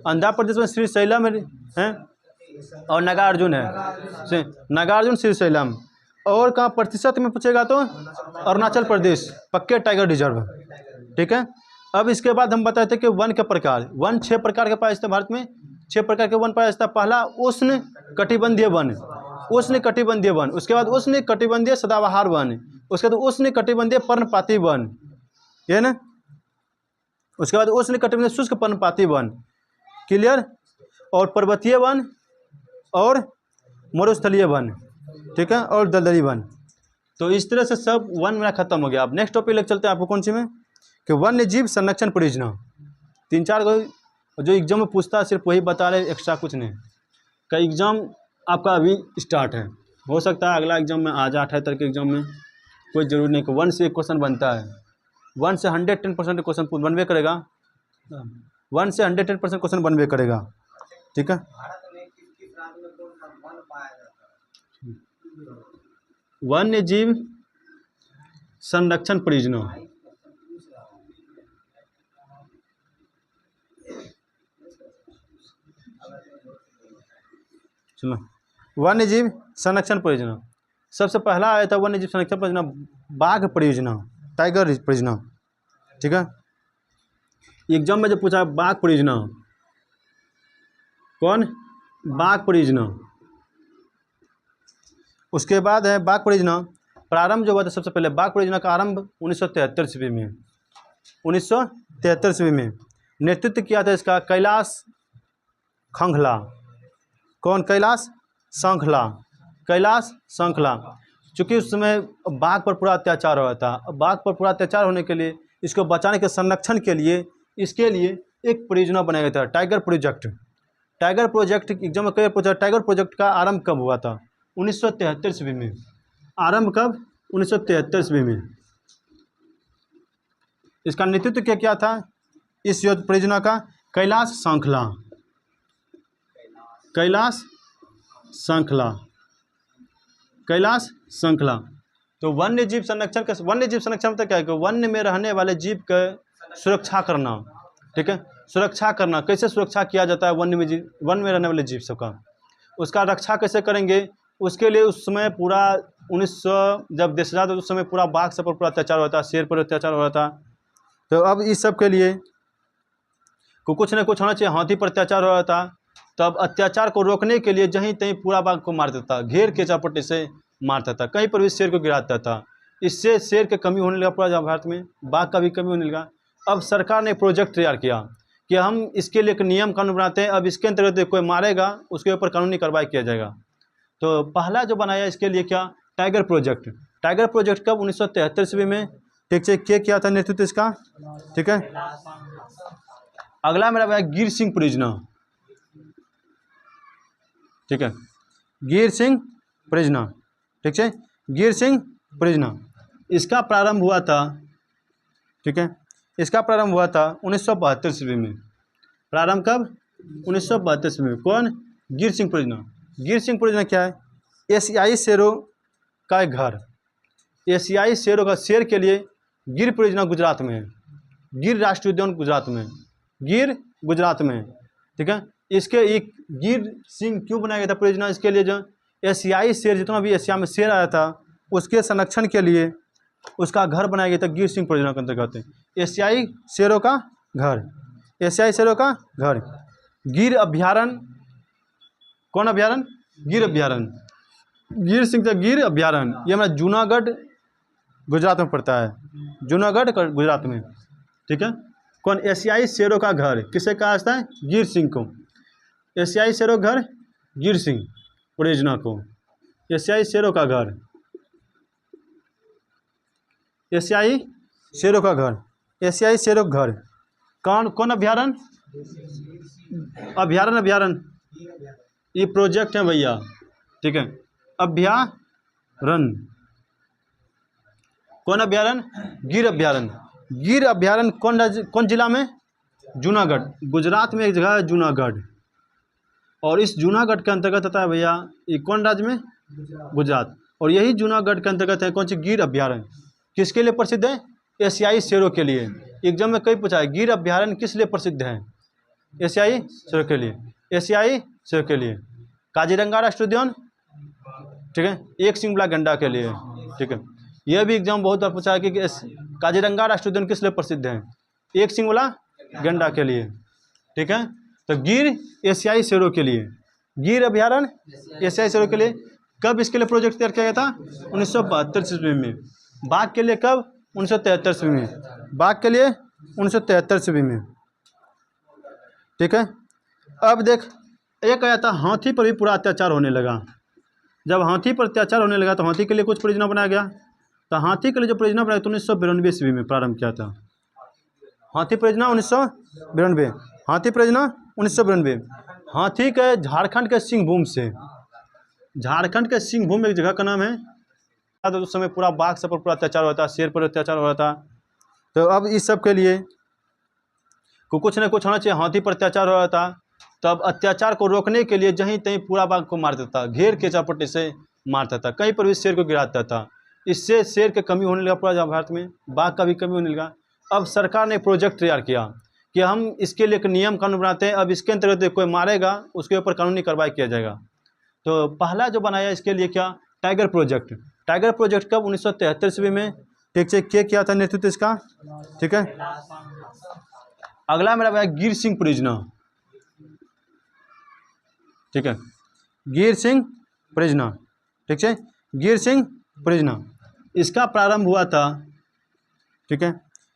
आंध्र प्रदेश में श्रीशैलम है और नागार्जुन है, नागार्जुन श्रीशैलम। और कहाँ प्रतिशत में पूछेगा तो अरुणाचल प्रदेश, पक्के टाइगर रिजर्व, ठीक है। अब इसके बाद हम बताए थे कि वन के प्रकार, वन 6 प्रकार के पाए जाते हैं भारत में। 6 प्रकार के वन पाया जाता है। पहला उष्ण कटिबंधीय वन, उष्ण कटिबंधीय वन। उसके बाद उष्ण कटिबंधीय सदाबहार वन। उसके बाद उष्ण कटिबंधीय पर्णपाती वन, ये ना। उसके बाद उष्ण कटिबंधीय शुष्क पर्णपाती वन, क्लियर। और पर्वतीय वन और मरुस्थलीय वन, ठीक है, और दलदली वन। तो इस तरह से सब वन मेरा खत्म हो गया। अब नेक्स्ट टॉपिक लेकर चलते हैं आपको कौन सी में, कि वन्य जीव संरक्षण परियोजना। 3-4 को जो एग्जाम में पूछता है सिर्फ वही बता रहे, एक्स्ट्रा कुछ नहीं। का एग्ज़ाम आपका अभी स्टार्ट है, हो सकता है अगला एग्जाम में आ जाए 78 के एग्जाम में, कोई जरूरी नहीं कि 1 से 1 क्वेश्चन बनता है। 1 से 110% क्वेश्चन बनवे करेगा, 1 से 110% क्वेश्चन बनवे करेगा, ठीक है। वन्य जीव संरक्षण परियोजना, चलो वन्य जीव संरक्षण परियोजना। सबसे पहला आया था वन्य जीव संरक्षण परियोजना बाघ परियोजना, टाइगर परियोजना, ठीक है। एग्जाम में जो पूछा बाघ परियोजना, कौन? बाघ परियोजना। उसके बाद है बाघ परियोजना प्रारंभ जो हुआ था, सबसे पहले बाघ परियोजना का आरंभ 1973 ईस्वी में। 1973 ईस्वी में नेतृत्व किया था इसका कैलाश खंखला। कौन? कैलाश सांखला, कैलाश सांखला। चूँकि उस समय बाघ पर पूरा अत्याचार हुआ था, बाघ पर पूरा अत्याचार होने के लिए, इसको बचाने के संरक्षण के लिए, इसके लिए एक परियोजना बनाया गया था, tiger project. Tiger project exam में कई पूछा, टाइगर प्रोजेक्ट का आरंभ कब हुआ था? 1973 ईस्वी में। आरंभ कब? 1973 ईस्वी में। इसका नेतृत्व क्या किया था इस परियोजना का? कैलाश सांखला, कैलाश सांखला, कैलाश सांखला। तो वन्य जीव संरक्षण का, वन्य जीव संरक्षण मतलब क्या है कि वन्य में रहने वाले जीव का सुरक्षा करना, ठीक है। सुरक्षा करना, कैसे सुरक्षा किया जाता है वन्य में जीव, वन में रहने वाले जीव सबका, उसका रक्षा कैसे करेंगे, उसके लिए उस समय पूरा 1900 जब देश आज़ाद उस समय पूरा बाघ सब पर पूरा अत्याचार होता, शेर पर अत्याचार हो रहा था। तो अब इस सब के लिए कुछ न कुछ होना चाहिए। हाथी पर अत्याचार हो रहा था, तब अत्याचार को रोकने के लिए जहीं तहीं पूरा बाघ को मार देता, घेर के चापटे से मारता था, कहीं पर भी शेर को गिराता था। इससे शेर की कमी होने लगा पूरा भारत में, बाघ का भी कमी होने लगा। अब सरकार ने प्रोजेक्ट तैयार किया कि हम इसके लिए एक नियम कानून बनाते हैं, अब इसके अंतर्गत कोई मारेगा उसके ऊपर कानूनी कार्रवाई किया जाएगा। तो पहला जो बनाया इसके लिए क्या? Tiger project. टाइगर प्रोजेक्ट कब? 1973 ईस्वी में। ठीक है, क्या किया था नेतृत्व इसका, ठीक है। अगला मेरा भैया गिर सिंह परियोजना, ठीक है, गिर सिंह परियोजना, ठीक है, गिर सिंह परियोजना। इसका प्रारंभ हुआ था, ठीक है, इसका प्रारंभ हुआ था 1972 ईस्वी में। प्रारंभ कब? 1972 ईस्वी में। कौन? गिर सिंह परियोजना। गिर सिंह परियोजना क्या है? एशियाई शेरों का एक घर। एशियाई शेरों का शेर के लिए गिर परियोजना गुजरात में है। गिर राष्ट्रीय उद्यान गुजरात में, गिर गुजरात में, ठीक है। इसके एक गिर सिंह क्यों बनाया गया था परियोजना? इसके लिए जो एशियाई शेर, जितना भी एशिया में शेर आया था उसके संरक्षण के लिए उसका घर बनाया गया था गिर सिंह परियोजना के अंतर्गत। एशियाई शेरों का घर, एशियाई शेरों का घर। गिर अभ्यारण्य, कौन अभ्यारण्य? गिर अभ्यारण्य। गिर सिंह का गिर अभ्यारण्य, ये हमारा जूनागढ़ गुजरात में पड़ता है, जूनागढ़ गुजरात में, ठीक है। कौन? एशियाई शेरों का घर किसे कहा जाता है? गिर सिंह को। एशियाई शेरों का घर गिर सिंह परियोजना को। एशियाई शेरों का घर, एशियाई शेरों का घर, एशियाई शेरों का घर। कौन कौन अभ्यारण्य? अभ्यारण्य, अभ्यारण्य ये प्रोजेक्ट है भैया, ठीक है। अभ्यारण्य, कौन अभ्यारण्य? गिर अभ्यारण्य। गिर अभ्यारण्य कौन राज्य, कौन जिला में? जूनागढ़, गुजरात में एक जगह है जूनागढ़। और इस जूनागढ़ के अंतर्गत आता है भैया, ये कौन राज्य में? गुजरात। और यही जूनागढ़ के अंतर्गत है कौन सी? गिर अभ्यारण्य। किसके लिए प्रसिद्ध है? एशियाई शेरों के लिए। एग्जाम में कई पूछा है, गिर अभ्यारण्य किस लिए प्रसिद्ध है? एशियाई शेरों के लिए, एशियाई शेरों के लिए। काजीरंगा राष्ट्रीय उद्यान, ठीक है, एक सिंग वाला गंडा के लिए, ठीक है। यह भी एग्जाम बहुत बार पूछा है कि काजीरंगा राष्ट्रीय उद्यान किस लिए प्रसिद्ध है? एक सिंग वाला गंडा के लिए, ठीक है। तो गिर एशियाई शेरों के लिए, गिर अभ्यारण्य एशियाई शेरों के लिए। कब इसके लिए प्रोजेक्ट तैयार किया गया था? 1972 ईस्वी में। बाघ के लिए कब? 1973 ईस्वी में। बाघ के लिए 1973 ईस्वी में, ठीक है। अब देख, एक आया था हाथी पर भी पूरा अत्याचार होने लगा। जब हाथी पर अत्याचार होने लगा तो हाथी के लिए कुछ परियोजना बनाया गया। तो हाथी के लिए जो परियोजना बनाया तो 1992 ईस्वी में प्रारंभ किया था। हाथी परियोजना 1992, हाथी परियोजना 1992। हाथी के झारखंड के सिंहभूम से, झारखंड के सिंहभूम एक जगह का नाम है। तो उस समय पूरा बाघ सब पर पूरा अत्याचार हो रहा था, शेर पर अत्याचार हो रहा था। तो अब इस सब के लिए कुछ न कुछ होना चाहिए। हाथी पर अत्याचार हो रहा था, तब अत्याचार को रोकने के लिए जहीं तहीं पूरा बाघ को मार देता था, घेर के चापट्टे से मारता था, कहीं पर भी शेर को गिराता था। इससे शेर की कमी होने लगा पूरा भारत में, बाघ का भी कमी होने लगा। अब सरकार ने प्रोजेक्ट तैयार किया कि हम इसके लिए एक नियम कानून बनाते हैं। अब इसके अंतर्गत कोई मारेगा उसके ऊपर कानूनी कार्रवाई किया जाएगा। तो पहला जो बनाया इसके लिए क्या? Tiger project. टाइगर प्रोजेक्ट कब? 1973 ईस्वी में, ठीक है। क्या किया था नेतृत्व इसका, ठीक है। अगला मेरा भैया गिर सिंह परियोजना, ठीक है, गिर सिंह परियोजना, ठीक है, गिर सिंह परियोजना। इसका प्रारंभ हुआ था, ठीक है,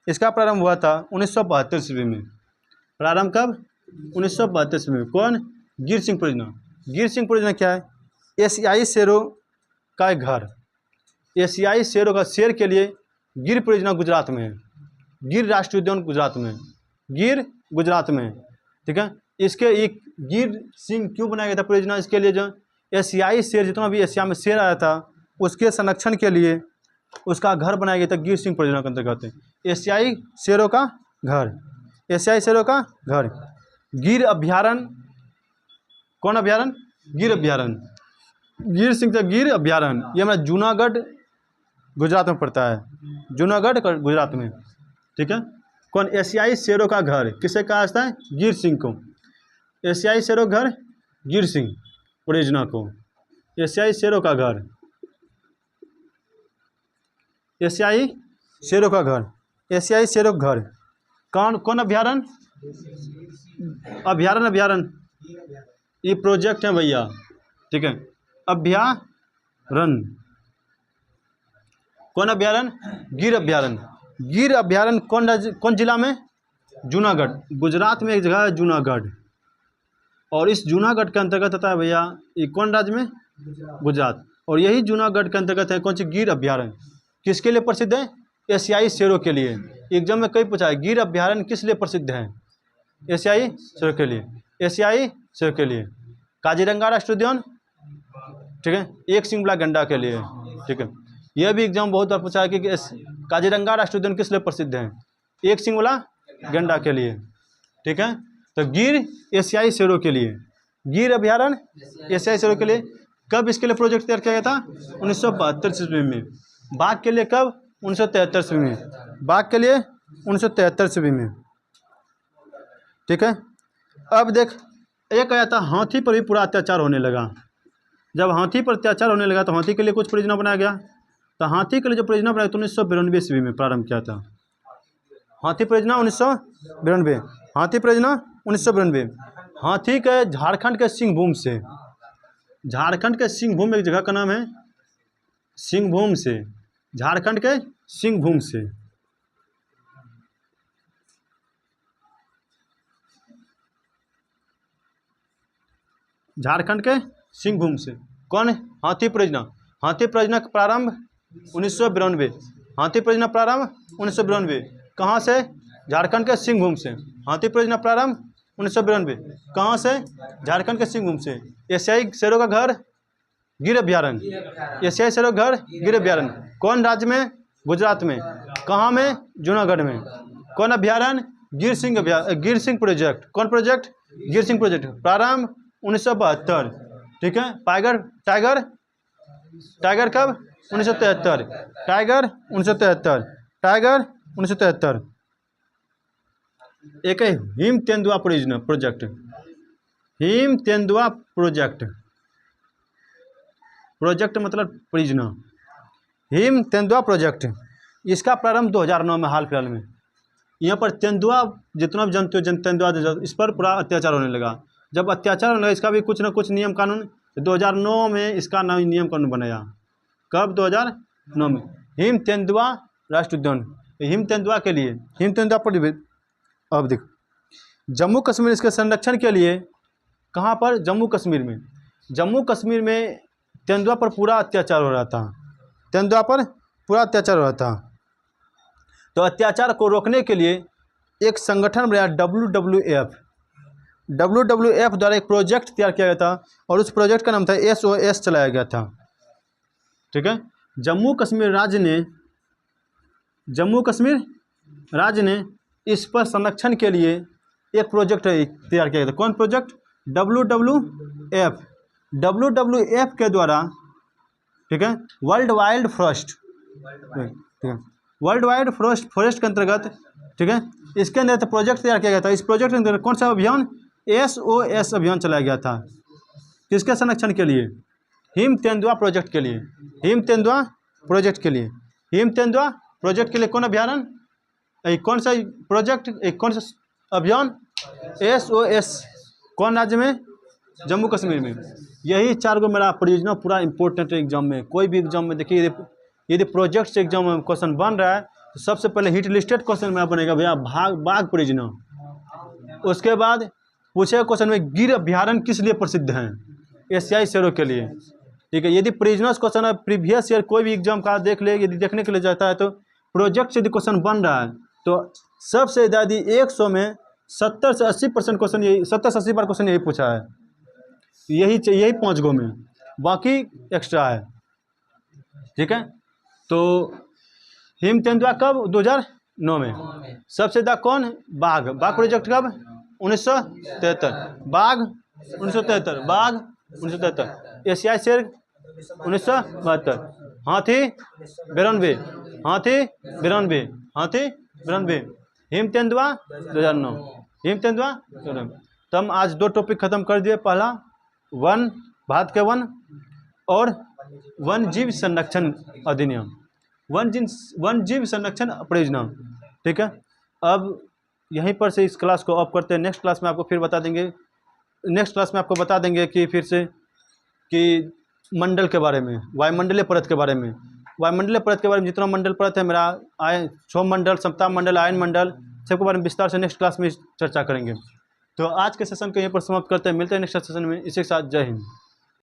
इसका प्रारंभ हुआ था 1972 ईस्वी में। प्रारंभ कब? 1972 ईस्वी में। कौन? गिर सिंह परियोजना। गिर सिंह परियोजना क्या है? एशियाई शेरों का एक घर। एशियाई शेरों का शेर के लिए गिर परियोजना गुजरात में है। गिर राष्ट्रीय उद्यान गुजरात में, गिर गुजरात में, ठीक है। इसके एक गिर सिंह क्यों बनाया गया था परियोजना? इसके लिए जो एशियाई शेर, जितना भी एशिया में शेर आया था उसके संरक्षण के लिए उसका घर बनाया गया था गिर सिंह परियोजना के अंतर्गत। एशियाई शेरों का घर, एशियाई शेरों का घर। गिर अभ्यारण्य, कौन अभ्यारण्य? गिर अभ्यारण्य। गिर सिंह का गिर अभ्यारण्य, ये हमारा जूनागढ़ गुजरात में पड़ता है, जूनागढ़ गुजरात में, ठीक है। कौन? एशियाई शेरों का घर किसे कहा जाता है? गिर सिंह को। एशियाई शेरों का घर गिर सिंह परियोजना को। एशियाई शेरों का घर, एशियाई शेरों का घर, एशियाई शेरों का घर। कौन कौन अभ्यारण्य? अभ्यारण्य, अभ्यारण्य ये प्रोजेक्ट है भैया, ठीक है। अभ्यारण्य, कौन अभ्यारण्य? गिर अभ्यारण्य। गिर अभ्यारण्य कौन राज्य, कौन जिला में? जूनागढ़, गुजरात में एक जगह है जूनागढ़। और इस जूनागढ़ के अंतर्गत आता है भैया, ये कौन राज्य में? गुजरात। और यही जूनागढ़ के अंतर्गत है कौन सी? गिर अभ्यारण्य। किसके लिए प्रसिद्ध है? एशियाई शेरों के लिए। एग्जाम में कई पूछा है, गिर अभ्यारण्य किस लिए प्रसिद्ध है? एशियाई शेरों के लिए, एशियाई शेरों के लिए। काजीरंगा राष्ट्रीय उद्यान, ठीक है, एक सींग वाला गंडा के लिए, ठीक है। यह भी एग्जाम बहुत बार पूछा है कि काजीरंगा राष्ट्रीय उद्यान किस लिए प्रसिद्ध है? एक सींग वाला गंडा के लिए, ठीक है। तो गिर एशियाई शेरों के लिए, गिर अभ्यारण्य एशियाई शेरों के लिए। कब इसके लिए प्रोजेक्ट तैयार किया गया था? 1972 ईस्वी में। बाघ के लिए कब? 1973 ईस्वी में। बाघ के लिए 1973 ईस्वी में, ठीक है। अब देख, एक आया था हाथी पर भी पूरा अत्याचार होने लगा। जब हाथी पर अत्याचार होने लगा तो हाथी के लिए कुछ परियोजना बनाया गया। तो हाथी के लिए जो परियोजना बनाया 1992 ईस्वी में प्रारंभ किया था। हाथी परियोजना 1992, हाथी परियोजना 1992। हाथी के झारखंड के सिंहभूम से, झारखंड के सिंहभूम एक जगह का नाम है सिंहभूम से, झारखंड के सिंहभूम से, झारखंड के सिंहभूम से। कौन? हाथी परियोजना। हाथी परियोजना का प्रारंभ 1992, हाथी परियोजना प्रारंभ 1992। कहाँ से? झारखंड के सिंहभूम से। हाथी परियोजना प्रारंभ 1992, कहाँ से? झारखंड के सिंहभूम से। एशियाई शेरों का घर गिर अभ्यारण्य, एशियाई शेरों का घर गिर अभ्यारण्य। कौन राज्य में? गुजरात में। कहाँ में? जूनागढ़ में। कौन अभ्यारण्य? गिर सिंह प्रोजेक्ट। कौन प्रोजेक्ट? गिर सिंह प्रोजेक्ट। प्रारंभ 1972, ठीक है। टाइगर कब? 1973। Tiger 1973, tiger 1973। एक है हिम तेंदुआ परियोजना प्रोजेक्ट, हिम तेंदुआ प्रोजेक्ट, प्रोजेक्ट मतलब परियोजना, हिम तेंदुआ प्रोजेक्ट। इसका प्रारंभ 2009 में, हाल फिलहाल में। यहाँ पर तेंदुआ, जितना भी जानते हो तेंदुआ, इस पर पूरा अत्याचार होने लगा। जब अत्याचार होने लगा, इसका भी कुछ ना कुछ नियम कानून, 2009 में इसका नाम नियम कानून बनाया। कब? 2009 में। हिम तेंदुआ राष्ट्रीय उद्यान, हिम तेंदुआ के लिए, हिम तेंदुआ पर। अब देख, जम्मू कश्मीर इसके संरक्षण के लिए, कहाँ पर? जम्मू कश्मीर में। जम्मू कश्मीर में तेंदुआ पर पूरा अत्याचार हो रहा था, तेंदुआ पर पूरा अत्याचार हो रहा था। तो अत्याचार को रोकने के लिए एक संगठन बनाया, WWF द्वारा एक प्रोजेक्ट तैयार किया गया था और उस प्रोजेक्ट का नाम था SOS चलाया गया था, ठीक है। जम्मू कश्मीर राज्य ने इस पर संरक्षण के लिए एक प्रोजेक्ट तैयार किया गया था। कौन प्रोजेक्ट? WWF के द्वारा, ठीक है। वर्ल्ड वाइल्ड फॉरेस्ट, ठीक है, वर्ल्ड वाइड फॉरेस्ट के अंतर्गत, ठीक है, इसके अंदर प्रोजेक्ट तैयार किया गया था। इस प्रोजेक्ट के अंतर्गत कौन सा अभियान? SOS अभियान चलाया गया था। किसके संरक्षण के लिए? हिम तेंदुआ प्रोजेक्ट के लिए, हिम तेंदुआ प्रोजेक्ट के लिए। हिम तेंदुआ प्रोजेक्ट के लिए कौन अभियान? कौन सा प्रोजेक्ट, कौन सा अभियान? SOS। कौन राज्य में? जम्मू कश्मीर में। यही 4 मेरा परियोजना पूरा इंपॉर्टेंट है एग्जाम में। कोई भी एग्जाम में देखिए, यदि प्रोजेक्ट से एग्जाम में क्वेश्चन बन रहा है तो सबसे पहले हिट लिस्टेड क्वेश्चन मेरा बनेगा भैया बाघ परियोजना। उसके बाद पूछेगा क्वेश्चन में गिर अभ्यारण्य किस लिए प्रसिद्ध हैं? एशियाई शेरों के लिए, ठीक है। यदि प्रीवियस क्वेश्चन है, प्रीवियस ईयर कोई भी एग्जाम का देख ले, यदि देखने के लिए जाता है तो प्रोजेक्ट से यदि क्वेश्चन बन रहा है तो सबसे ज़्यादा 100 में 70 से 80% क्वेश्चन यही, 70 से 80 बार क्वेश्चन यही पूछा है। यही 5 गो में, बाकी एक्स्ट्रा है, ठीक है। तो हिम तेंदुआ कब? 2009 में। सबसे ज़्यादा कौन? बाघ प्रोजेक्ट कब? 1973। बाघ 1973, बाघ 1973। एशियाई शेर 1972। हाथी 92, हाथी 92, हाथी 92। हिम तेंदुआ 2009, हिम तेंदुआ 2009। तो हम आज 2 टॉपिक खत्म कर दिए। पहला वन, भारत के वन और वन जीव संरक्षण अधिनियम, वन जीव संरक्षण परियोजना, ठीक है। अब यहीं पर से इस क्लास को ऑफ करते हैं। नेक्स्ट क्लास में आपको फिर बता देंगे, नेक्स्ट क्लास में आपको बता देंगे कि फिर से कि मंडल के बारे में, वायुमंडलीय परत के बारे में, वायुमंडलीय परत के बारे में जितना मंडल परत है मेरा, क्षोभ मंडल, सप्ताह मंडल, आयन मंडल, सबके बारे में विस्तार से नेक्स्ट क्लास में चर्चा करेंगे। तो आज के सेशन को यहीं पर समाप्त करते हैं। मिलते हैं नेक्स्ट सेशन में। इसी के साथ जय हिंद।